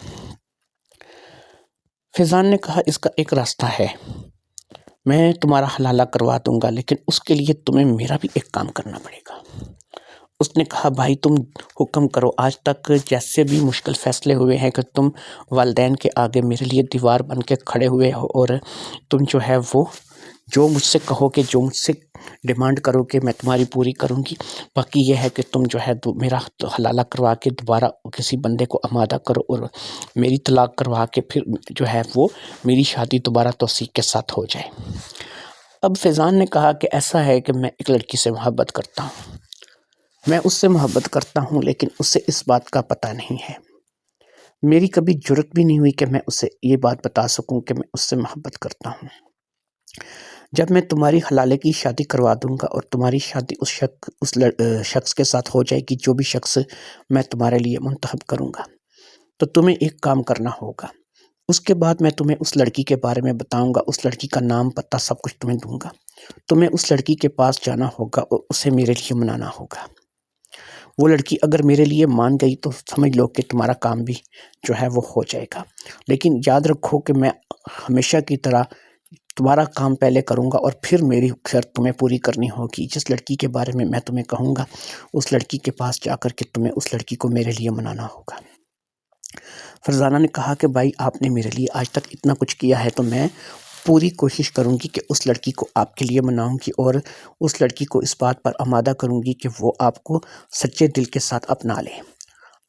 فیضان نے کہا اس کا ایک راستہ ہے، میں تمہارا حلالہ کروا دوں گا، لیکن اس کے لیے تمہیں میرا بھی ایک کام کرنا پڑے گا۔ اس نے کہا بھائی تم حکم کرو، آج تک جیسے بھی مشکل فیصلے ہوئے ہیں کہ تم والدین کے آگے میرے لیے دیوار بن کے کھڑے ہوئے ہو، اور تم جو ہے وہ جو مجھ سے کہو کہ جو مجھ سے ڈیمانڈ کرو کہ میں تمہاری پوری کروں گی۔ باقی یہ ہے کہ تم جو ہے میرا حلالہ کروا کے دوبارہ کسی بندے کو آمادہ کرو اور میری طلاق کروا کے پھر جو ہے وہ میری شادی دوبارہ توثیق کے ساتھ ہو جائے۔ اب فیضان نے کہا کہ ایسا ہے کہ میں ایک لڑکی سے محبت کرتا ہوں، میں اس سے محبت کرتا ہوں، لیکن اسے اس بات کا پتہ نہیں ہے۔ میری کبھی جرت بھی نہیں ہوئی کہ میں اسے یہ بات بتا سکوں کہ میں اس سے محبت کرتا ہوں۔ جب میں تمہاری حلالے کی شادی کروا دوں گا اور تمہاری شادی اس شخص کے ساتھ ہو جائے گی جو بھی شخص میں تمہارے لیے منتخب کروں گا، تو تمہیں ایک کام کرنا ہوگا۔ اس کے بعد میں تمہیں اس لڑکی کے بارے میں بتاؤں گا، اس لڑکی کا نام پتہ سب کچھ تمہیں دوں گا۔ تمہیں اس لڑکی کے پاس جانا ہوگا اور اسے میرے لیے منانا ہوگا۔ وہ لڑکی اگر میرے لیے مان گئی تو سمجھ لو کہ تمہارا کام بھی جو ہے وہ ہو جائے گا، لیکن یاد رکھو کہ میں ہمیشہ کی طرح تمہارا کام پہلے کروں گا اور پھر میری شرط تمہیں پوری کرنی ہوگی۔ جس لڑکی کے بارے میں میں تمہیں کہوں گا اس لڑکی کے پاس جا کر کے تمہیں اس لڑکی کو میرے لیے منانا ہوگا۔ فرزانہ نے کہا کہ بھائی آپ نے میرے لیے آج تک اتنا کچھ کیا ہے تو میں پوری کوشش کروں گی کہ اس لڑکی کو آپ کے لیے مناؤں گی اور اس لڑکی کو اس بات پر آمادہ کروں گی کہ وہ آپ کو سچے دل کے ساتھ اپنا لے۔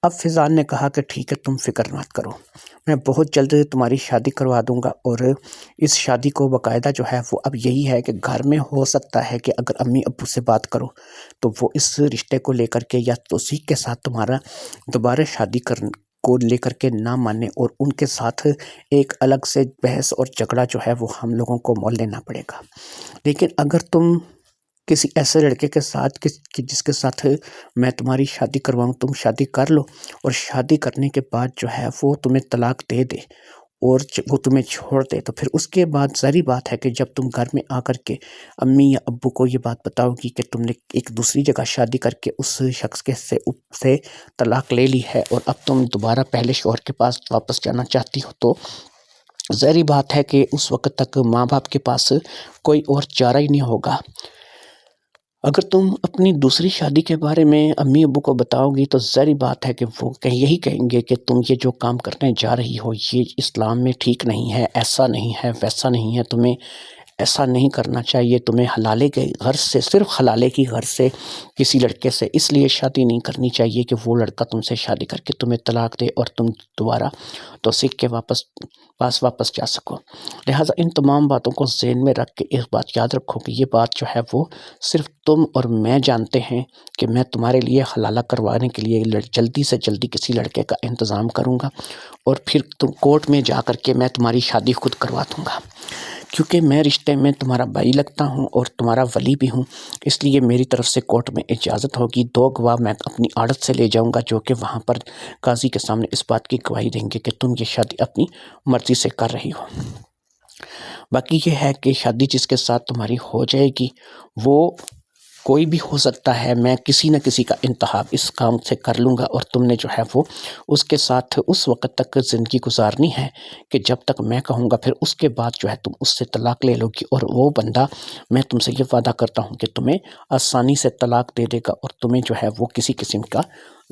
اب فیضان نے کہا کہ ٹھیک ہے تم فکر مت کرو، میں بہت جلد تمہاری شادی کروا دوں گا، اور اس شادی کو باقاعدہ جو ہے وہ اب یہی ہے کہ گھر میں ہو سکتا ہے کہ اگر امی ابو سے بات کرو تو وہ اس رشتے کو لے کر کے یا توثیق کے ساتھ تمہارا دوبارہ شادی کو لے کر کے نہ مانے، اور ان کے ساتھ ایک الگ سے بحث اور جھگڑا جو ہے وہ ہم لوگوں کو مول لینا پڑے گا۔ لیکن اگر تم کسی ایسے لڑکے کے ساتھ جس کے ساتھ میں تمہاری شادی کرواؤں، تم شادی کر لو اور شادی کرنے کے بعد جو ہے وہ تمہیں طلاق دے دے اور وہ تمہیں چھوڑ دے، تو پھر اس کے بعد ظاہری بات ہے کہ جب تم گھر میں آ کر کے امی یا ابو کو یہ بات بتاؤ گی کہ تم نے ایک دوسری جگہ شادی کر کے اس شخص سے طلاق لے لی ہے اور اب تم دوبارہ پہلے شوہر کے پاس واپس جانا چاہتی ہو، تو ظاہری بات ہے کہ اس وقت تک ماں باپ کے پاس کوئی اور چارہ ہی نہیں ہوگا۔ اگر تم اپنی دوسری شادی کے بارے میں امی ابو کو بتاؤ گی تو ظاہری بات ہے کہ وہ یہی کہیں گے کہ تم یہ جو کام کرنے جا رہی ہو یہ اسلام میں ٹھیک نہیں ہے، ایسا نہیں ہے، ویسا نہیں ہے، تمہیں ایسا نہیں کرنا چاہیے، تمہیں حلالے کے غرض سے، صرف حلالے کی غرض سے کسی لڑکے سے اس لیے شادی نہیں کرنی چاہیے کہ وہ لڑکا تم سے شادی کر کے تمہیں طلاق دے اور تم دوبارہ توثیق کے پاس واپس جا سکو۔ لہٰذا ان تمام باتوں کو ذہن میں رکھ کے ایک بات یاد رکھو کہ یہ بات جو ہے وہ صرف تم اور میں جانتے ہیں کہ میں تمہارے لیے حلالہ کروانے کے لیے جلدی سے جلدی کسی لڑکے کا انتظام کروں گا، اور پھر تم کورٹ میں جا کر کے میں تمہاری شادی خود کروا دوں گا، کیونکہ میں رشتے میں تمہارا بھائی لگتا ہوں اور تمہارا ولی بھی ہوں، اس لیے میری طرف سے کورٹ میں اجازت ہوگی، 2 گواہ میں اپنی عادت سے لے جاؤں گا جو کہ وہاں پر قاضی کے سامنے اس بات کی گواہی دیں گے کہ تم یہ شادی اپنی مرضی سے کر رہی ہو۔ باقی یہ ہے کہ شادی جس کے ساتھ تمہاری ہو جائے گی وہ کوئی بھی ہو سکتا ہے، میں کسی نہ کسی کا انتخاب اس کام سے کر لوں گا، اور تم نے جو ہے وہ اس کے ساتھ اس وقت تک زندگی گزارنی ہے کہ جب تک میں کہوں گا، پھر اس کے بعد جو ہے تم اس سے طلاق لے لو گی، اور وہ بندہ میں تم سے یہ وعدہ کرتا ہوں کہ تمہیں آسانی سے طلاق دے دے گا اور تمہیں جو ہے وہ کسی قسم کا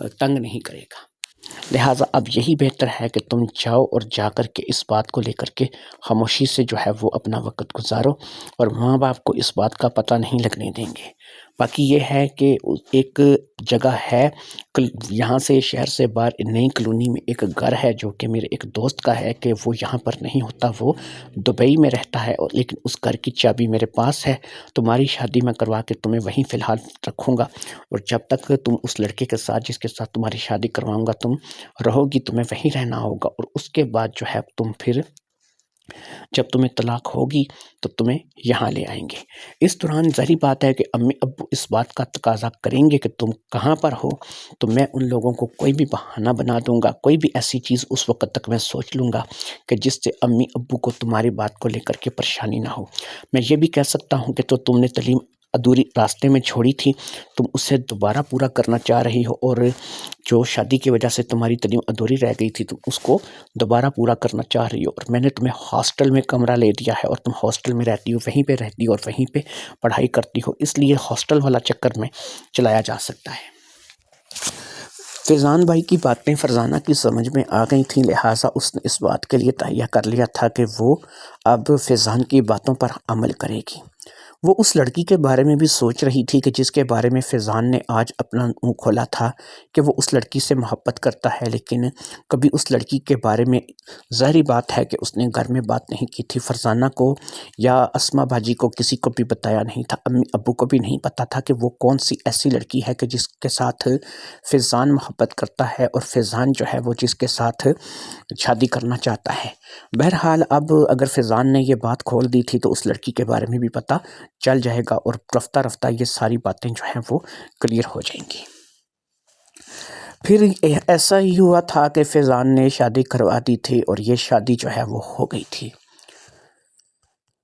تنگ نہیں کرے گا۔ لہٰذا اب یہی بہتر ہے کہ تم جاؤ اور جا کر کے اس بات کو لے کر کے خاموشی سے جو ہے وہ اپنا وقت گزارو، اور ماں باپ کو اس بات کا پتہ نہیں لگنے دیں گے۔ باقی یہ ہے کہ ایک جگہ ہے یہاں سے شہر سے باہر نئی کالونی میں ایک گھر ہے جو کہ میرے ایک دوست کا ہے، کہ وہ یہاں پر نہیں ہوتا، وہ دبئی میں رہتا ہے، اور لیکن اس گھر کی چابی میرے پاس ہے۔ تمہاری شادی میں کروا کے تمہیں وہیں فی الحال رکھوں گا، اور جب تک تم اس لڑکے کے ساتھ جس کے ساتھ تمہاری شادی کرواؤں گا تم رہو گی، تمہیں وہیں رہنا ہوگا، اور اس کے بعد جو ہے تم پھر جب تمہیں طلاق ہوگی تو تمہیں یہاں لے آئیں گے۔ اس دوران ظاہری بات ہے کہ امی ابو اس بات کا تقاضا کریں گے کہ تم کہاں پر ہو، تو میں ان لوگوں کو کوئی بھی بہانہ بنا دوں گا، کوئی بھی ایسی چیز اس وقت تک میں سوچ لوں گا کہ جس سے امی ابو کو تمہاری بات کو لے کر کے پریشانی نہ ہو۔ میں یہ بھی کہہ سکتا ہوں کہ تو تم نے تعلیم ادھوری راستے میں چھوڑی تھی تم اسے دوبارہ پورا کرنا چاہ رہی ہو، اور جو شادی کی وجہ سے تمہاری تعلیم ادھوری رہ گئی تھی تم اس کو دوبارہ پورا کرنا چاہ رہی ہو، اور میں نے تمہیں ہاسٹل میں کمرہ لے دیا ہے اور تم ہاسٹل میں رہتی ہو، وہیں پہ رہتی ہو اور وہیں پہ پڑھائی کرتی ہو، اس لیے ہاسٹل والا چکر میں چلایا جا سکتا ہے۔ فیضان بھائی کی باتیں فرزانہ کی سمجھ میں آ گئی تھیں، لہٰذا اس نے اس بات کے لیے تہیہ کر لیا تھا کہ وہ اب فیضان کی باتوں پر عمل کرے گی۔ وہ اس لڑکی کے بارے میں بھی سوچ رہی تھی کہ جس کے بارے میں فیضان نے آج اپنا منہ کھولا تھا کہ وہ اس لڑکی سے محبت کرتا ہے، لیکن کبھی اس لڑکی کے بارے میں ظاہری بات ہے کہ اس نے گھر میں بات نہیں کی تھی، فرزانہ کو یا اسما باجی کو کسی کو بھی بتایا نہیں تھا، امی ابو کو بھی نہیں پتا تھا کہ وہ کون سی ایسی لڑکی ہے کہ جس کے ساتھ فیضان محبت کرتا ہے اور فیضان جو ہے وہ جس کے ساتھ شادی کرنا چاہتا ہے۔ بہرحال اب اگر فیضان نے یہ بات کھول دی تھی تو اس لڑکی کے بارے میں بھی پتہ چل جائے گا اور رفتہ رفتہ یہ ساری باتیں جو ہیں وہ کلیئر ہو جائیں گی۔ پھر ایسا ہی ہوا تھا کہ فیضان نے شادی کروا دی تھی اور یہ شادی جو ہے وہ ہو گئی تھی۔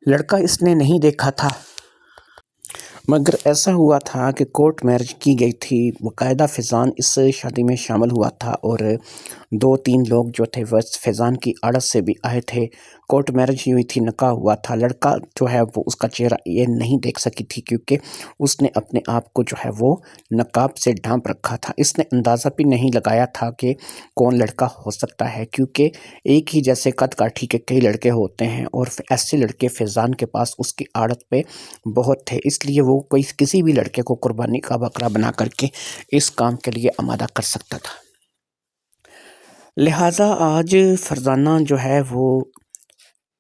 لڑکا اس نے نہیں دیکھا تھا، مگر ایسا ہوا تھا کہ کورٹ میرج کی گئی تھی، باقاعدہ فیضان اس شادی میں شامل ہوا تھا اور 2-3 لوگ جو تھے وہ فیضان کی آڑت سے بھی آئے تھے۔ کورٹ میرج ہوئی تھی، نکاح ہوا تھا۔ لڑکا جو ہے وہ اس کا چہرہ یہ نہیں دیکھ سکی تھی کیونکہ اس نے اپنے آپ کو جو ہے وہ نقاب سے ڈھانپ رکھا تھا۔ اس نے اندازہ بھی نہیں لگایا تھا کہ کون لڑکا ہو سکتا ہے، کیونکہ ایک ہی جیسے قد کاٹھی کے کئی لڑکے ہوتے ہیں اور ایسے لڑکے فیضان کے پاس اس کی آڑت پہ بہت تھے، اس لیے وہ کوئی کسی بھی لڑکے کو قربانی کا بکرا بنا کر کے اس کام کے لیے آمادہ کر سکتا تھا۔ لہٰذا آج فرزانہ جو ہے وہ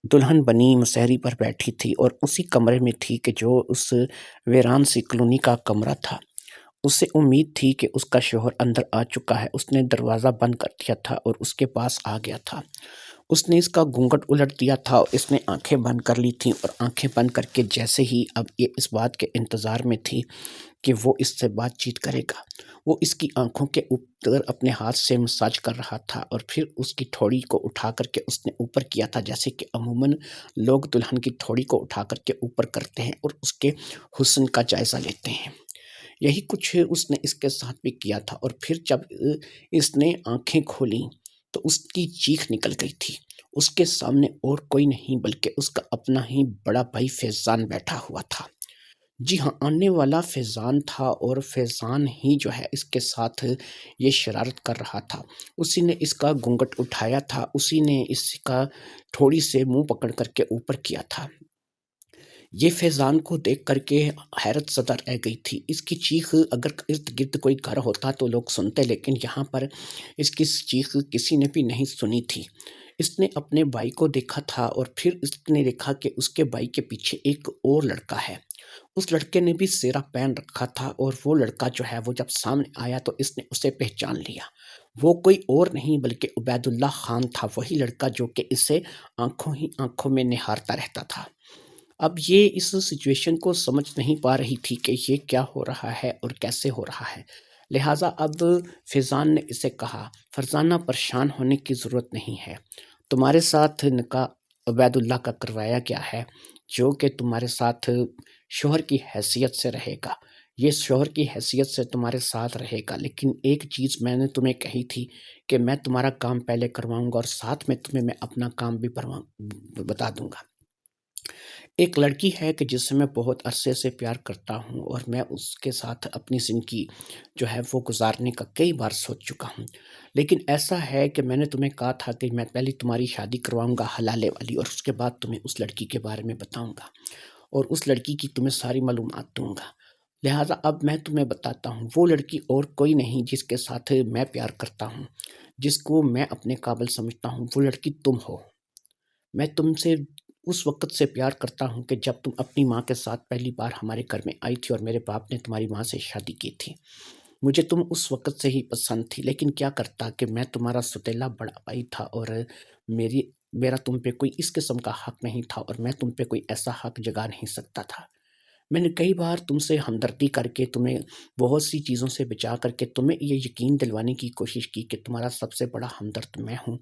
دلہن بنی مسہری پر بیٹھی تھی اور اسی کمرے میں تھی کہ جو اس ویران سی کالونی کا کمرہ تھا۔ اسے امید تھی کہ اس کا شوہر اندر آ چکا ہے، اس نے دروازہ بند کر دیا تھا اور اس کے پاس آ گیا تھا۔ اس نے اس کا گھونگھٹ الٹ دیا تھا اور اس نے آنکھیں بند کر لی تھیں، اور آنکھیں بند کر کے جیسے ہی اب یہ اس بات کے انتظار میں تھی کہ وہ اس سے بات چیت کرے گا، وہ اس کی آنکھوں کے اوپر اپنے ہاتھ سے مساج کر رہا تھا اور پھر اس کی تھوڑی کو اٹھا کر کے اس نے اوپر کیا تھا، جیسے کہ عموماً لوگ دلہن کی تھوڑی کو اٹھا کر کے اوپر کرتے ہیں اور اس کے حسن کا جائزہ لیتے ہیں۔ یہی کچھ اس نے اس کے ساتھ بھی کیا تھا، اور پھر جب اس نے آنکھیں کھولیں تو اس کی چیخ نکل گئی تھی۔ اس کے سامنے اور کوئی نہیں بلکہ اس کا اپنا ہی بڑا بھائی فیضان بیٹھا ہوا تھا۔ جی ہاں، آنے والا فیضان تھا، اور فیضان ہی جو ہے اس کے ساتھ یہ شرارت کر رہا تھا۔ اسی نے اس کا گھونگھٹ اٹھایا تھا، اسی نے اس کا تھوڑی سے منہ پکڑ کر کے اوپر کیا تھا۔ یہ فیضان کو دیکھ کر کے حیرت زدہ رہ گئی تھی۔ اس کی چیخ اگر ارد گرد کوئی گھر ہوتا تو لوگ سنتے، لیکن یہاں پر اس کی چیخ کسی نے بھی نہیں سنی تھی۔ اس نے اپنے بھائی کو دیکھا تھا اور پھر اس نے دیکھا کہ اس کے بھائی کے پیچھے ایک اور لڑکا ہے۔ اس لڑکے نے بھی سیرہ پہن رکھا تھا، اور وہ لڑکا جو ہے وہ جب سامنے آیا تو اس نے اسے پہچان لیا۔ وہ کوئی اور نہیں بلکہ عبید اللہ خان تھا، وہی لڑکا جو کہ اسے آنکھوں ہی آنکھوں میں نہارتا رہتا تھا۔ اب یہ اس سچویشن کو سمجھ نہیں پا رہی تھی کہ یہ کیا ہو رہا ہے اور کیسے ہو رہا ہے، لہٰذا اب فیضان نے اسے کہا، فرزانہ پریشان ہونے کی ضرورت نہیں ہے، تمہارے ساتھ نکاح عبید اللہ کا کروایا گیا ہے، جو کہ تمہارے ساتھ شوہر کی حیثیت سے رہے گا، یہ شوہر کی حیثیت سے تمہارے ساتھ رہے گا، لیکن ایک چیز میں نے تمہیں کہی تھی کہ میں تمہارا کام پہلے کرواؤں گا اور ساتھ میں تمہیں میں اپنا کام بھی بتا دوں گا۔ ایک لڑکی ہے کہ جس سے میں بہت عرصے سے پیار کرتا ہوں، اور میں اس کے ساتھ اپنی زندگی جو ہے وہ گزارنے کا کئی بار سوچ چکا ہوں، لیکن ایسا ہے کہ میں نے تمہیں کہا تھا کہ میں پہلے تمہاری شادی کرواؤں گا حلالے والی، اور اس کے بعد تمہیں اس لڑکی کے بارے میں بتاؤں گا اور اس لڑکی کی تمہیں ساری معلومات دوں گا۔ لہٰذا اب میں تمہیں بتاتا ہوں، وہ لڑکی اور کوئی نہیں جس کے ساتھ میں پیار کرتا ہوں، جس کو میں اپنے قابل سمجھتا ہوں، وہ لڑکی تم ہو۔ میں تم سے اس وقت سے پیار کرتا ہوں کہ جب تم اپنی ماں کے ساتھ پہلی بار ہمارے گھر میں آئی تھی اور میرے باپ نے تمہاری ماں سے شادی کی تھی۔ مجھے تم اس وقت سے ہی پسند تھی، لیکن کیا کرتا کہ میں تمہارا سوتیلا بڑا بھائی تھا، اور میرا تم پہ کوئی اس قسم کا حق نہیں تھا، اور میں تم پہ کوئی ایسا حق جگا نہیں سکتا تھا۔ میں نے کئی بار تم سے ہمدردی کر کے تمہیں بہت سی چیزوں سے بچا کر کے تمہیں یہ یقین دلوانے کی کوشش کی کہ تمہارا سب سے بڑا ہمدرد میں ہوں،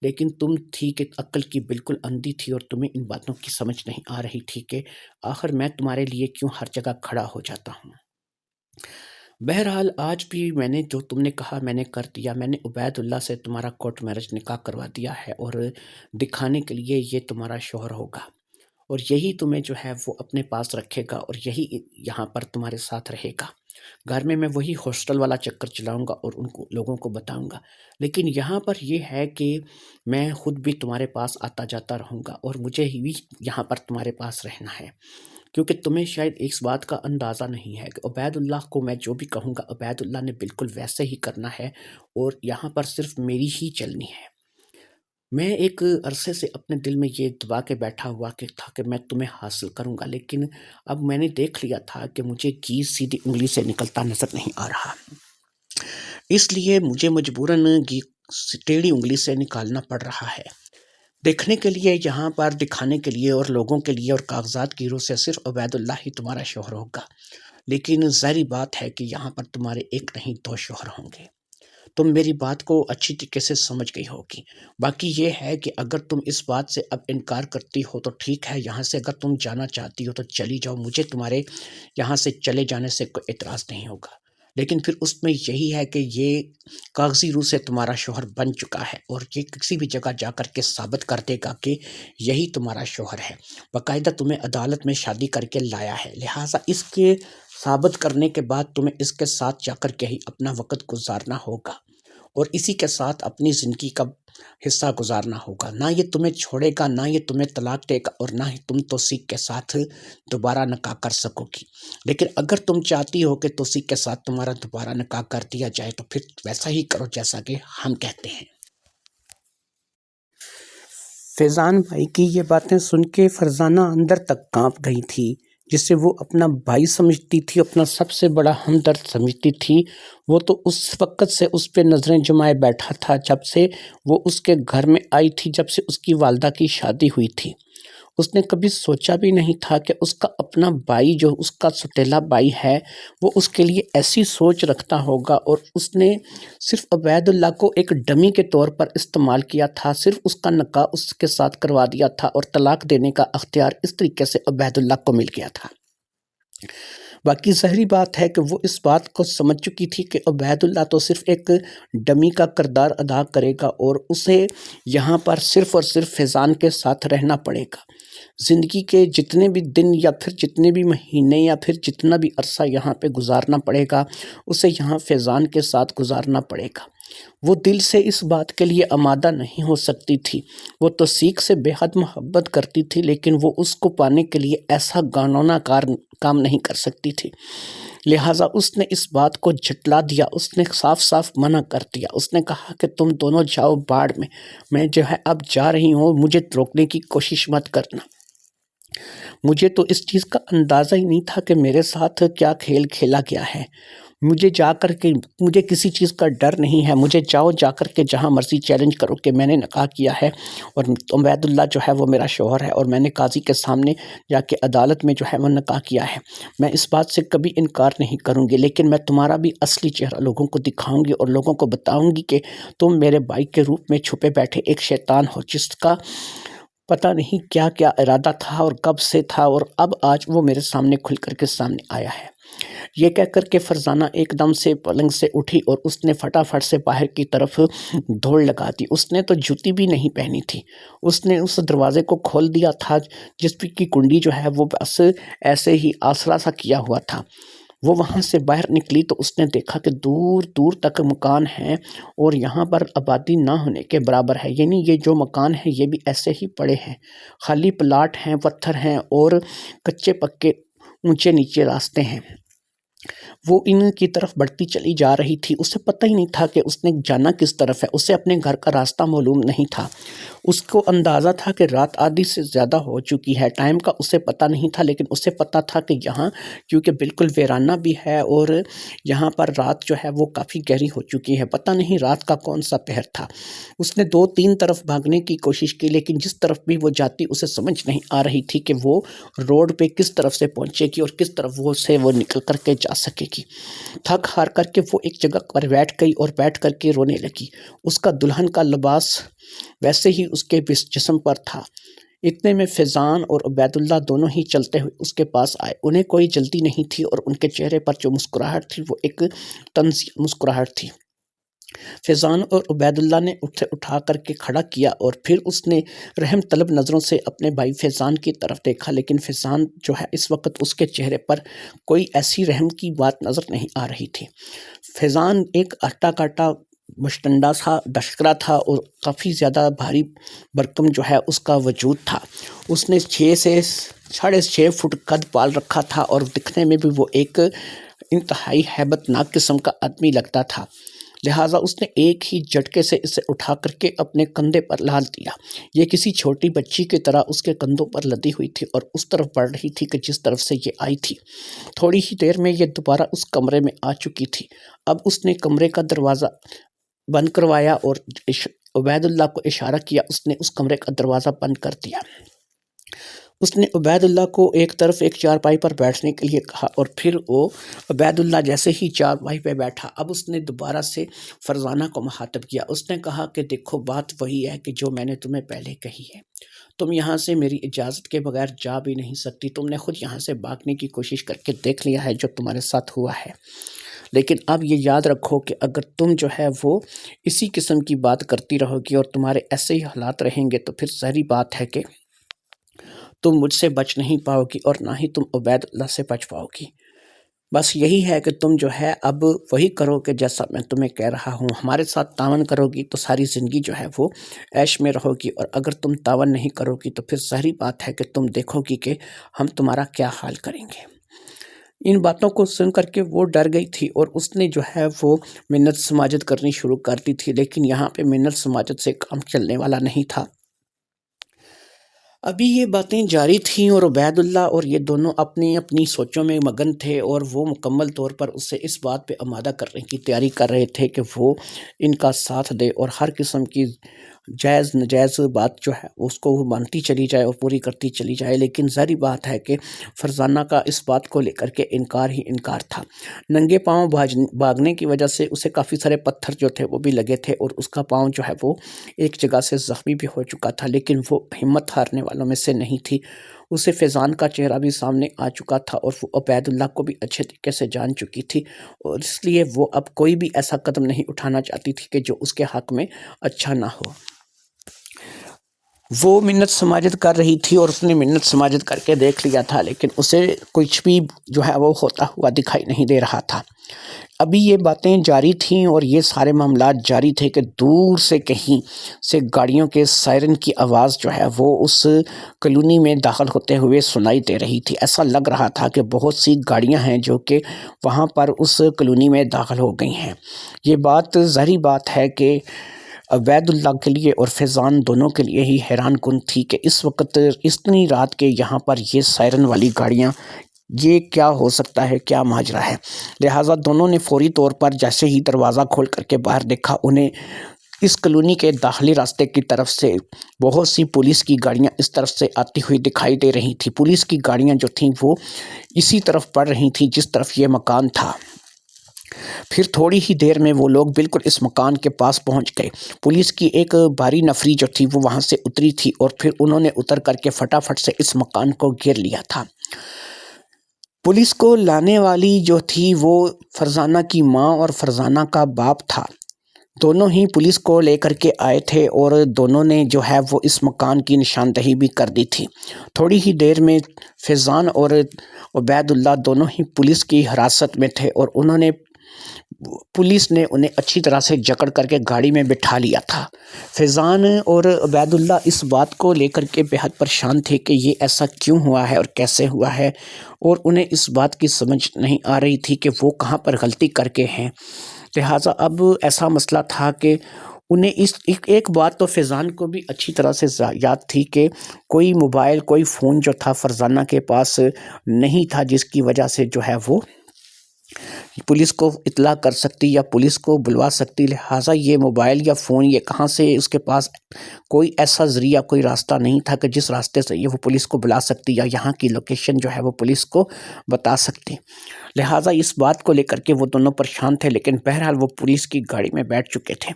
لیکن تم تھی کہ عقل کی بالکل اندھی تھی اور تمہیں ان باتوں کی سمجھ نہیں آ رہی تھی کہ آخر میں تمہارے لیے کیوں ہر جگہ کھڑا ہو جاتا ہوں۔ بہرحال آج بھی میں نے جو تم نے کہا میں نے کر دیا۔ میں نے عبید اللہ سے تمہارا کورٹ میرج نکاح کروا دیا ہے اور دکھانے کے لیے یہ تمہارا شوہر ہوگا اور یہی تمہیں جو ہے وہ اپنے پاس رکھے گا اور یہی یہاں پر تمہارے ساتھ رہے گا۔ گھر میں وہی ہاسٹل والا چکر چلاؤں گا اور ان کو لوگوں کو بتاؤں گا، لیکن یہاں پر یہ ہے کہ میں خود بھی تمہارے پاس آتا جاتا رہوں گا اور مجھے ہی بھی یہاں پر تمہارے پاس رہنا ہے، کیونکہ تمہیں شاید اس بات کا اندازہ نہیں ہے کہ عبید اللہ کو میں جو بھی کہوں گا عبید اللہ نے بالکل ویسے ہی کرنا ہے اور یہاں پر صرف میری ہی چلنی ہے۔ میں ایک عرصے سے اپنے دل میں یہ دبا کے بیٹھا ہوا کہ تھا کہ میں تمہیں حاصل کروں گا، لیکن اب میں نے دیکھ لیا تھا کہ مجھے گھی سیدھی انگلی سے نکلتا نظر نہیں آ رہا، اس لیے مجھے مجبوراً گھی ٹیڑھی انگلی سے نکالنا پڑ رہا ہے۔ دیکھنے کے لیے یہاں پر دکھانے کے لیے اور لوگوں کے لیے اور کاغذات کی روح سے صرف عبید اللہ ہی تمہارا شوہر ہوگا، لیکن ظاہری بات ہے کہ یہاں پر تمہارے ایک نہیں دو شوہر ہوں گے۔ تم میری بات کو اچھی طریقے سے سمجھ گئی ہوگی۔ باقی یہ ہے کہ اگر تم اس بات سے اب انکار کرتی ہو تو ٹھیک ہے، یہاں سے اگر تم جانا چاہتی ہو تو چلی جاؤ، مجھے تمہارے یہاں سے چلے جانے سے کوئی اعتراض نہیں ہوگا، لیکن پھر اس میں یہی ہے کہ یہ کاغذی روح سے تمہارا شوہر بن چکا ہے اور یہ کسی بھی جگہ جا کر کے ثابت کر دے گا کہ یہی تمہارا شوہر ہے، باقاعدہ تمہیں عدالت میں شادی کر کے لایا ہے، لہٰذا اس کے ثابت کرنے کے بعد تمہیں اس کے ساتھ جا کر کے ہی اپنا وقت گزارنا ہوگا اور اسی کے ساتھ اپنی زندگی کا حصہ گزارنا ہوگا۔ نہ یہ تمہیں چھوڑے گا، نہ یہ تمہیں طلاق دے گا اور نہ ہی تم توثیق کے ساتھ دوبارہ نکاح کر سکو گی، لیکن اگر تم چاہتی ہو کہ توثیق کے ساتھ تمہارا دوبارہ نکاح کر دیا جائے تو پھر ویسا ہی کرو جیسا کہ ہم کہتے ہیں۔ فیضان بھائی کی یہ باتیں سن کے فرزانہ اندر تک کانپ گئی تھی، جسے وہ اپنا بھائی سمجھتی تھی، اپنا سب سے بڑا ہمدرد سمجھتی تھی۔ وہ تو اس وقت سے اس پہ نظریں جمائے بیٹھا تھا جب سے وہ اس کے گھر میں آئی تھی، جب سے اس کی والدہ کی شادی ہوئی تھی۔ اس نے کبھی سوچا بھی نہیں تھا کہ اس کا اپنا بھائی جو اس کا سوتیلا بھائی ہے وہ اس کے لیے ایسی سوچ رکھتا ہوگا، اور اس نے صرف عبید اللہ کو ایک ڈمی کے طور پر استعمال کیا تھا، صرف اس کا نکاح اس کے ساتھ کروا دیا تھا اور طلاق دینے کا اختیار اس طریقے سے عبید اللہ کو مل گیا تھا۔ باقی ظاہری بات ہے کہ وہ اس بات کو سمجھ چکی تھی کہ عبید اللہ تو صرف ایک ڈمی کا کردار ادا کرے گا اور اسے یہاں پر صرف اور صرف فیضان کے ساتھ رہنا پڑے گا۔ زندگی کے جتنے بھی دن یا پھر جتنے بھی مہینے یا پھر جتنا بھی عرصہ یہاں پہ گزارنا پڑے گا اسے یہاں فیضان کے ساتھ گزارنا پڑے گا۔ وہ دل سے اس بات کے لیے آمادہ نہیں ہو سکتی تھی، وہ توثیق سے بے حد محبت کرتی تھی، لیکن وہ اس کو پانے کے لیے ایسا گانونا کام نہیں کر سکتی تھی، لہٰذا اس نے اس بات کو جھٹلا دیا، اس نے صاف صاف منع کر دیا۔ اس نے کہا کہ تم دونوں جاؤ باڑ میں جو ہے اب جا رہی ہوں، مجھے روکنے کی کوشش مت کرنا۔ مجھے تو اس چیز کا اندازہ ہی نہیں تھا کہ میرے ساتھ کیا کھیل کھیلا گیا ہے۔ مجھے کسی چیز کا ڈر نہیں ہے، مجھے جا کر کے جہاں مرضی چیلنج کرو کہ میں نے نکاح کیا ہے اور عبید اللہ جو ہے وہ میرا شوہر ہے اور میں نے قاضی کے سامنے جا کے عدالت میں جو ہے وہ نکاح کیا ہے۔ میں اس بات سے کبھی انکار نہیں کروں گی، لیکن میں تمہارا بھی اصلی چہرہ لوگوں کو دکھاؤں گی اور لوگوں کو بتاؤں گی کہ تم میرے بھائی کے روپ میں چھپے بیٹھے ایک شیطان ہو، جس کا پتہ نہیں کیا کیا ارادہ تھا اور کب سے تھا، اور اب آج وہ میرے سامنے کھل کر کے سامنے آیا ہے۔ یہ کہہ کر کے فرزانہ ایک دم سے پلنگ سے اٹھی اور اس نے فٹافٹ سے باہر کی طرف دوڑ لگا دی۔ اس نے تو جوتی بھی نہیں پہنی تھی، اس نے اس دروازے کو کھول دیا تھا جس کی کنڈی جو ہے وہ بس ایسے ہی آسرا سا کیا ہوا تھا۔ وہ وہاں سے باہر نکلی تو اس نے دیکھا کہ دور دور تک مکان ہیں اور یہاں پر آبادی نہ ہونے کے برابر ہے، یعنی یہ جو مکان ہیں یہ بھی ایسے ہی پڑے ہیں، خالی پلاٹ ہیں، پتھر ہیں اور کچے پکے اونچے نیچے راستے ہیں۔ وہ ان کی طرف بڑھتی چلی جا رہی تھی، اسے پتہ ہی نہیں تھا کہ اس نے جانا کس طرف ہے، اسے اپنے گھر کا راستہ معلوم نہیں تھا۔ اس کو اندازہ تھا کہ رات آدھی سے زیادہ ہو چکی ہے، ٹائم کا اسے پتہ نہیں تھا، لیکن اسے پتہ تھا کہ یہاں کیونکہ بالکل ویرانہ بھی ہے اور یہاں پر رات جو ہے وہ کافی گہری ہو چکی ہے، پتہ نہیں رات کا کون سا پہر تھا۔ اس نے 2-3 طرف بھاگنے کی کوشش کی، لیکن جس طرف بھی وہ جاتی اسے سمجھ نہیں آ رہی تھی کہ وہ روڈ پہ کس طرف سے پہنچے گی اور کس طرف وہ نکل کر کے جا سکے کی۔ تھک ہار کر کے وہ ایک جگہ پر بیٹھ گئی اور بیٹھ کر کے رونے لگی۔ اس کا دلہن کا لباس ویسے ہی اس کے جسم پر تھا۔ اتنے میں فیضان اور عبید اللہ دونوں ہی چلتے ہوئے اس کے پاس آئے۔ انہیں کوئی جلدی نہیں تھی اور ان کے چہرے پر جو مسکراہٹ تھی وہ ایک طنزیہ مسکراہٹ تھی۔ فیضان اور عبید اللہ نے اٹھا کر کے کھڑا کیا اور پھر اس نے رحم طلب نظروں سے اپنے بھائی فیضان کی طرف دیکھا، لیکن فیضان جو ہے اس وقت اس کے چہرے پر کوئی ایسی رحم کی بات نظر نہیں آ رہی تھی۔ فیضان ایک ہٹا کاٹا مشتنڈا تھا، دشکرا تھا اور کافی زیادہ بھاری بھرکم جو ہے اس کا وجود تھا۔ اس نے 6 سے 6.5 فٹ قد پال رکھا تھا اور دکھنے میں بھی وہ ایک انتہائی ہیبت ناک قسم کا آدمی لگتا تھا۔ لہٰذا اس نے ایک ہی جھٹکے سے اسے اٹھا کر کے اپنے کندھے پر لاد دیا۔ یہ کسی چھوٹی بچی کی طرح اس کے کندھوں پر لدی ہوئی تھی اور اس طرف بڑھ رہی تھی کہ جس طرف سے یہ آئی تھی۔ تھوڑی ہی دیر میں یہ دوبارہ اس کمرے میں آ چکی تھی۔ اب اس نے کمرے کا دروازہ بند کروایا اور عبید اللہ کو اشارہ کیا۔ اس نے اس کمرے کا دروازہ بند کر دیا۔ اس نے عبید اللہ کو ایک طرف ایک چارپائی پر بیٹھنے کے لیے کہا اور پھر وہ عبید اللہ جیسے ہی چارپائی پہ بیٹھا، اب اس نے دوبارہ سے فرزانہ کو مخاطب کیا۔ اس نے کہا کہ دیکھو بات وہی ہے کہ جو میں نے تمہیں پہلے کہی ہے، تم یہاں سے میری اجازت کے بغیر جا بھی نہیں سکتی۔ تم نے خود یہاں سے بھاگنے کی کوشش کر کے دیکھ لیا ہے جو تمہارے ساتھ ہوا ہے، لیکن اب یہ یاد رکھو کہ اگر تم جو ہے وہ اسی قسم کی بات کرتی رہو گی اور تمہارے ایسے ہی حالات رہیں گے تو پھر ظاہری بات ہے کہ تم مجھ سے بچ نہیں پاؤ گی اور نہ ہی تم عبید اللہ سے بچ پاؤ گی۔ بس یہی ہے کہ تم جو ہے اب وہی کرو کہ جیسا میں تمہیں کہہ رہا ہوں۔ ہمارے ساتھ تعاون کرو گی تو ساری زندگی جو ہے وہ عیش میں رہو گی، اور اگر تم تعاون نہیں کرو گی تو پھر ظاہری بات ہے کہ تم دیکھو گی کہ ہم تمہارا کیا حال کریں گے۔ ان باتوں کو سن کر کے وہ ڈر گئی تھی اور اس نے جو ہے وہ منت سماجت کرنی شروع کر دی تھی، لیکن یہاں پہ منت سماجت سے کام چلنے والا نہیں تھا۔ ابھی یہ باتیں جاری تھیں اور عبید اللہ اور یہ دونوں اپنی اپنی سوچوں میں مگن تھے، اور وہ مکمل طور پر اسے اس بات پہ آمادہ کرنے کی تیاری کر رہے تھے کہ وہ ان کا ساتھ دے اور ہر قسم کی جائز نجائز بات جو ہے اس کو وہ مانتی چلی جائے اور پوری کرتی چلی جائے۔ لیکن ظاہری بات ہے کہ فرزانہ کا اس بات کو لے کر کے انکار ہی انکار تھا۔ ننگے پاؤں بھاگنے کی وجہ سے اسے کافی سارے پتھر جو تھے وہ بھی لگے تھے اور اس کا پاؤں جو ہے وہ ایک جگہ سے زخمی بھی ہو چکا تھا، لیکن وہ ہمت ہارنے والوں میں سے نہیں تھی۔ اسے فیضان کا چہرہ بھی سامنے آ چکا تھا اور وہ عبید اللہ کو بھی اچھے طریقے سے جان چکی تھی، اور اس لیے وہ اب کوئی بھی ایسا قدم نہیں اٹھانا چاہتی تھی کہ جو اس کے حق میں اچھا نہ ہو۔ وہ منت سماجت کر رہی تھی اور اس نے منت سماجت کر کے دیکھ لیا تھا، لیکن اسے کچھ بھی جو ہے وہ ہوتا ہوا دکھائی نہیں دے رہا تھا۔ ابھی یہ باتیں جاری تھیں اور یہ سارے معاملات جاری تھے کہ دور سے کہیں سے گاڑیوں کے سائرن کی آواز جو ہے وہ اس کالونی میں داخل ہوتے ہوئے سنائی دے رہی تھی۔ ایسا لگ رہا تھا کہ بہت سی گاڑیاں ہیں جو کہ وہاں پر اس کالونی میں داخل ہو گئی ہیں۔ یہ بات ظاہری بات ہے کہ عبید اللہ کے لیے اور فیضان دونوں کے لیے ہی حیران کن تھی کہ اس وقت اتنی رات کے یہاں پر یہ سائرن والی گاڑیاں، یہ کیا ہو سکتا ہے، کیا ماجرا ہے۔ لہٰذا دونوں نے فوری طور پر جیسے ہی دروازہ کھول کر کے باہر دیکھا، انہیں اس کالونی کے داخلی راستے کی طرف سے بہت سی پولیس کی گاڑیاں اس طرف سے آتی ہوئی دکھائی دے رہی تھیں۔ پولیس کی گاڑیاں جو تھیں وہ اسی طرف پڑ رہی تھیں جس طرف یہ مکان تھا۔ پھر تھوڑی ہی دیر میں وہ لوگ بالکل اس مکان کے پاس پہنچ گئے۔ پولیس کی ایک بھاری نفری جو تھی وہ وہاں سے اتری تھی اور پھر انہوں نے اتر کر کے فٹافٹ سے اس مکان کو گھیر لیا تھا۔ پولیس کو لانے والی جو تھی وہ فرزانہ کی ماں اور فرزانہ کا باپ تھا۔ دونوں ہی پولیس کو لے کر کے آئے تھے اور دونوں نے جو ہے وہ اس مکان کی نشاندہی بھی کر دی تھی۔ تھوڑی ہی دیر میں فیضان اور عبید اللہ دونوں ہی پولیس کی حراست میں تھے اور پولیس نے انہیں اچھی طرح سے جکڑ کر کے گاڑی میں بٹھا لیا تھا۔ فیضان اور عبید اللہ اس بات کو لے کر کے بہت پریشان تھے کہ یہ ایسا کیوں ہوا ہے اور کیسے ہوا ہے، اور انہیں اس بات کی سمجھ نہیں آ رہی تھی کہ وہ کہاں پر غلطی کر کے ہیں۔ لہٰذا اب ایسا مسئلہ تھا کہ انہیں ایک بات تو فیضان کو بھی اچھی طرح سے یاد تھی کہ کوئی موبائل، کوئی فون جو تھا فرزانہ کے پاس نہیں تھا، جس کی وجہ سے جو ہے وہ پولیس کو اطلاع کر سکتی یا پولیس کو بلوا سکتی، لہٰذا یہ موبائل یا فون یہ کہاں سے اس کے پاس کوئی ایسا ذریعہ کوئی راستہ نہیں تھا کہ جس راستے سے یہ وہ پولیس کو بلا سکتی یا یہاں کی لوکیشن جو ہے وہ پولیس کو بتا سکتی۔ لہٰذا اس بات کو لے کر کے وہ دونوں پریشان تھے، لیکن بہرحال وہ پولیس کی گاڑی میں بیٹھ چکے تھے۔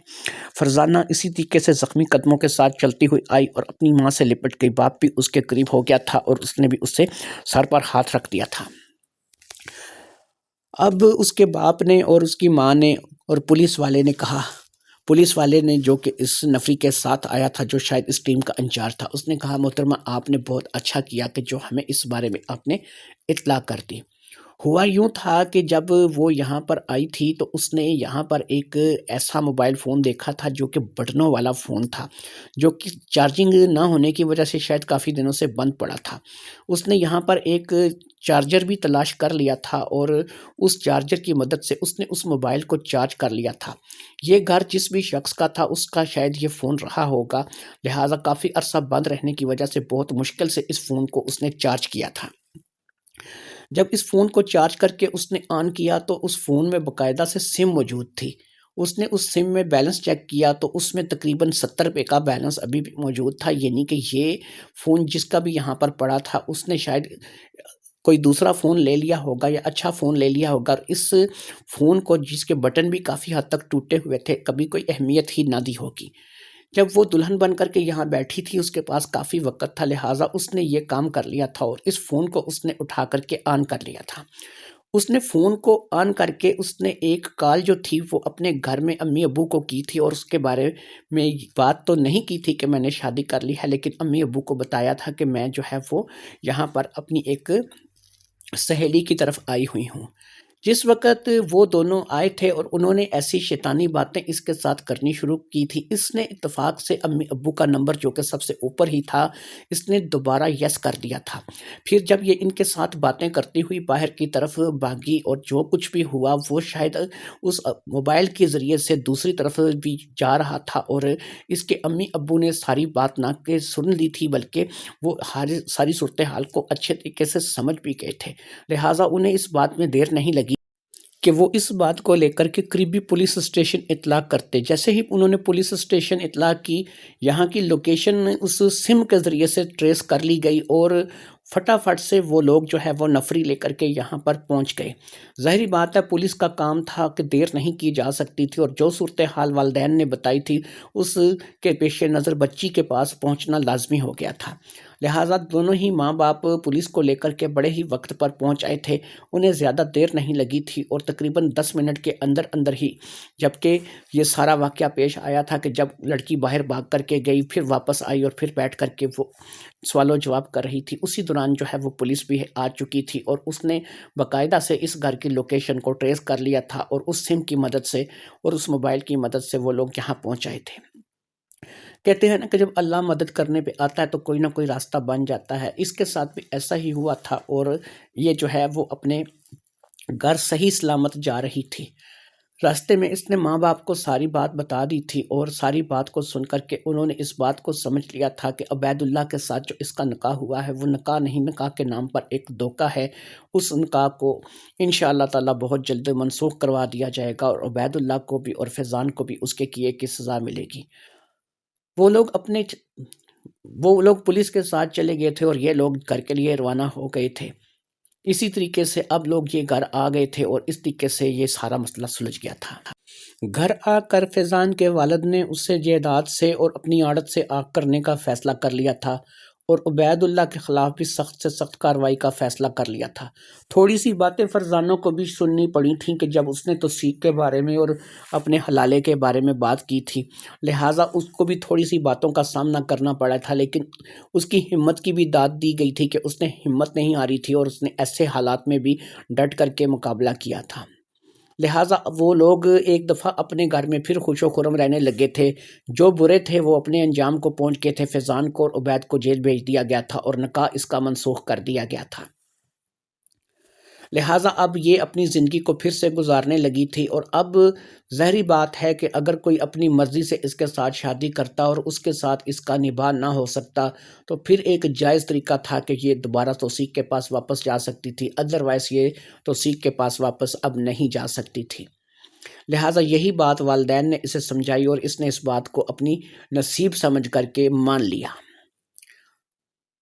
فرزانہ اسی طریقے سے زخمی قدموں کے ساتھ چلتی ہوئی آئی اور اپنی ماں سے لپٹ گئی۔ باپ بھی اس کے قریب ہو گیا تھا اور اس نے بھی اس سے سر پر ہاتھ رکھ دیا تھا۔ اب اس کے باپ نے اور اس کی ماں نے اور پولیس والے نے کہا، پولیس والے نے جو کہ اس نفری کے ساتھ آیا تھا جو شاید اس ٹیم کا انچارج تھا، اس نے کہا محترمہ آپ نے بہت اچھا کیا کہ جو ہمیں اس بارے میں آپ نے اطلاع کر دی۔ ہوا یوں تھا کہ جب وہ یہاں پر آئی تھی تو اس نے یہاں پر ایک ایسا موبائل فون دیکھا تھا جو کہ بٹنوں والا فون تھا، جو کہ چارجنگ نہ ہونے کی وجہ سے شاید کافی دنوں سے بند پڑا تھا۔ اس نے یہاں پر ایک چارجر بھی تلاش کر لیا تھا اور اس چارجر کی مدد سے اس نے اس موبائل کو چارج کر لیا تھا۔ یہ گھر جس بھی شخص کا تھا اس کا شاید یہ فون رہا ہوگا، لہٰذا کافی عرصہ بند رہنے کی وجہ سے بہت مشکل سے اس فون کو اس نے چارج کیا تھا۔ جب اس فون کو چارج کر کے اس نے آن کیا تو اس فون میں باقاعدہ سے سم موجود تھی۔ اس نے اس سم میں بیلنس چیک کیا تو اس میں تقریباً 70 روپے کا بیلنس ابھی بھی موجود تھا، یعنی کہ یہ فون جس کا بھی یہاں پر پڑا تھا اس نے شاید کوئی دوسرا فون لے لیا ہوگا یا اچھا فون لے لیا ہوگا، اور اس فون کو جس کے بٹن بھی کافی حد تک ٹوٹے ہوئے تھے کبھی کوئی اہمیت ہی نہ دی ہوگی۔ جب وہ دلہن بن کر کے یہاں بیٹھی تھی اس کے پاس کافی وقت تھا، لہٰذا اس نے یہ کام کر لیا تھا اور اس فون کو اس نے اٹھا کر کے آن کر لیا تھا۔ اس نے فون کو آن کر کے اس نے ایک کال جو تھی وہ اپنے گھر میں امی ابو کو کی تھی، اور اس کے بارے میں بات تو نہیں کی تھی کہ میں نے شادی کر لی ہے، لیکن امی ابو کو بتایا تھا کہ میں جو ہے وہ یہاں پر اپنی ایک سہیلی کی طرف آئی ہوئی ہوں۔ جس وقت وہ دونوں آئے تھے اور انہوں نے ایسی شیطانی باتیں اس کے ساتھ کرنی شروع کی تھی، اس نے اتفاق سے امی ابو کا نمبر جو کہ سب سے اوپر ہی تھا اس نے دوبارہ یس کر دیا تھا۔ پھر جب یہ ان کے ساتھ باتیں کرتی ہوئی باہر کی طرف بھاگی اور جو کچھ بھی ہوا وہ شاید اس موبائل کے ذریعے سے دوسری طرف بھی جا رہا تھا، اور اس کے امی ابو نے ساری بات نہ کہ سن لی تھی بلکہ وہ ساری صورتحال کو اچھے طریقے سے سمجھ بھی گئے تھے، لہٰذا انہیں اس بات میں دیر نہیں لگی کہ وہ اس بات کو لے کر کے قریبی پولیس اسٹیشن اطلاع کرتے۔ جیسے ہی انہوں نے پولیس اسٹیشن اطلاع کی، یہاں کی لوکیشن اس سم کے ذریعے سے ٹریس کر لی گئی اور فٹافٹ سے وہ لوگ جو ہے وہ نفری لے کر کے یہاں پر پہنچ گئے۔ ظاہری بات ہے پولیس کا کام تھا کہ دیر نہیں کی جا سکتی تھی، اور جو صورتحال والدین نے بتائی تھی اس کے پیش نظر بچی کے پاس پہنچنا لازمی ہو گیا تھا، لہٰذا دونوں ہی ماں باپ پولیس کو لے کر کے بڑے ہی وقت پر پہنچ آئے تھے۔ انہیں زیادہ دیر نہیں لگی تھی اور تقریباً 10 منٹ کے اندر اندر ہی جبکہ یہ سارا واقعہ پیش آیا تھا کہ جب لڑکی باہر بھاگ کر کے گئی پھر واپس آئی اور پھر بیٹھ کر کے وہ سوال و جواب کر رہی تھی، اسی دوران جو ہے وہ پولیس بھی آ چکی تھی اور اس نے باقاعدہ سے اس گھر کی لوکیشن کو ٹریس کر لیا تھا، اور اس سم کی مدد سے اور اس موبائل کی مدد سے وہ لوگ یہاں پہنچ آئے تھے۔ کہتے ہیں نا کہ جب اللہ مدد کرنے پہ آتا ہے تو کوئی نہ کوئی راستہ بن جاتا ہے، اس کے ساتھ بھی ایسا ہی ہوا تھا، اور یہ جو ہے وہ اپنے گھر صحیح سلامت جا رہی تھی۔ راستے میں اس نے ماں باپ کو ساری بات بتا دی تھی، اور ساری بات کو سن کر کے انہوں نے اس بات کو سمجھ لیا تھا کہ عبید اللہ کے ساتھ جو اس کا نکاح ہوا ہے وہ نکاح نہیں، نکاح کے نام پر ایک دھوکہ ہے۔ اس نکاح کو انشاءاللہ تعالیٰ بہت جلد منسوخ کروا دیا جائے گا، اور عبید اللہ کو بھی اور فیضان کو بھی اس کے کیے کی سزا ملے گی۔ وہ لوگ پولیس کے ساتھ چلے گئے تھے اور یہ لوگ گھر کے لیے روانہ ہو گئے تھے۔ اسی طریقے سے اب لوگ یہ گھر آ گئے تھے اور اس طریقے سے یہ سارا مسئلہ سلجھ گیا تھا۔ گھر آ کر فیضان کے والد نے اس سے جائیداد سے اور اپنی عادت سے آگ کرنے کا فیصلہ کر لیا تھا، اور عبید اللہ کے خلاف بھی سخت سے سخت کارروائی کا فیصلہ کر لیا تھا۔ تھوڑی سی باتیں فرزانوں کو بھی سننی پڑی تھیں کہ جب اس نے توثیق کے بارے میں اور اپنے حلالے کے بارے میں بات کی تھی، لہٰذا اس کو بھی تھوڑی سی باتوں کا سامنا کرنا پڑا تھا، لیکن اس کی ہمت کی بھی داد دی گئی تھی کہ اس نے ہمت نہیں ہاری تھی اور اس نے ایسے حالات میں بھی ڈٹ کر کے مقابلہ کیا تھا۔ لہٰذا وہ لوگ ایک دفعہ اپنے گھر میں پھر خوش و خرم رہنے لگے تھے۔ جو برے تھے وہ اپنے انجام کو پہنچ گئے تھے، فیضان کو اور عبید کو جیل بھیج دیا گیا تھا اور نکاح اس کا منسوخ کر دیا گیا تھا۔ لہٰذا اب یہ اپنی زندگی کو پھر سے گزارنے لگی تھی، اور اب ظاہری بات ہے کہ اگر کوئی اپنی مرضی سے اس کے ساتھ شادی کرتا اور اس کے ساتھ اس کا نباہ نہ ہو سکتا تو پھر ایک جائز طریقہ تھا کہ یہ دوبارہ توثیق کے پاس واپس جا سکتی تھی، ادروائز یہ توثیق کے پاس واپس اب نہیں جا سکتی تھی۔ لہٰذا یہی بات والدین نے اسے سمجھائی اور اس نے اس بات کو اپنی نصیب سمجھ کر کے مان لیا۔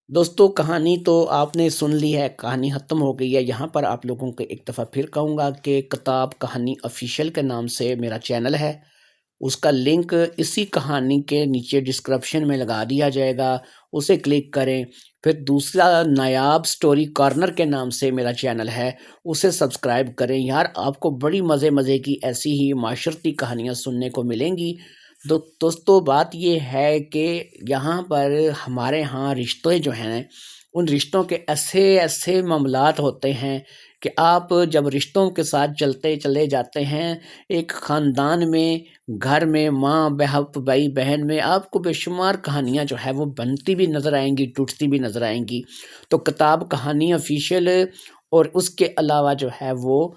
دوستو کہانی تو آپ نے سن لی ہے، کہانی ختم ہو گئی ہے۔ یہاں پر آپ لوگوں کو ایک دفعہ پھر کہوں گا کہ کتاب کہانی آفیشیل کے نام سے میرا چینل ہے، اس کا لنک اسی کہانی کے نیچے ڈسکرپشن میں لگا دیا جائے گا، اسے کلک کریں۔ پھر دوسرا نایاب سٹوری کارنر کے نام سے میرا چینل ہے، اسے سبسکرائب کریں۔ یار آپ کو بڑی مزے کی ایسی ہی معاشرتی کہانیاں سننے کو ملیں گی۔ دوستو بات یہ ہے کہ یہاں پر ہمارے ہاں رشتے جو ہیں ان رشتوں کے ایسے معاملات ہوتے ہیں کہ آپ جب رشتوں کے ساتھ چلتے چلے جاتے ہیں، ایک خاندان میں، گھر میں، ماں باپ بھائی بہن میں آپ کو بے شمار کہانیاں جو ہے وہ بنتی بھی نظر آئیں گی، ٹوٹتی بھی نظر آئیں گی۔ تو کتاب کہانی آفیشیل اور اس کے علاوہ جو ہے وہ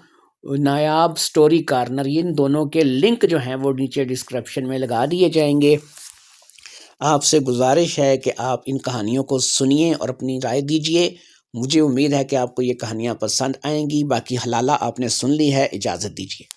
نایاب سٹوری کارنر، ان دونوں کے لنک جو ہیں وہ نیچے ڈسکرپشن میں لگا دیے جائیں گے۔ آپ سے گزارش ہے کہ آپ ان کہانیوں کو سنیے اور اپنی رائے دیجئے۔ مجھے امید ہے کہ آپ کو یہ کہانیاں پسند آئیں گی۔ باقی حلالہ آپ نے سن لی ہے، اجازت دیجئے۔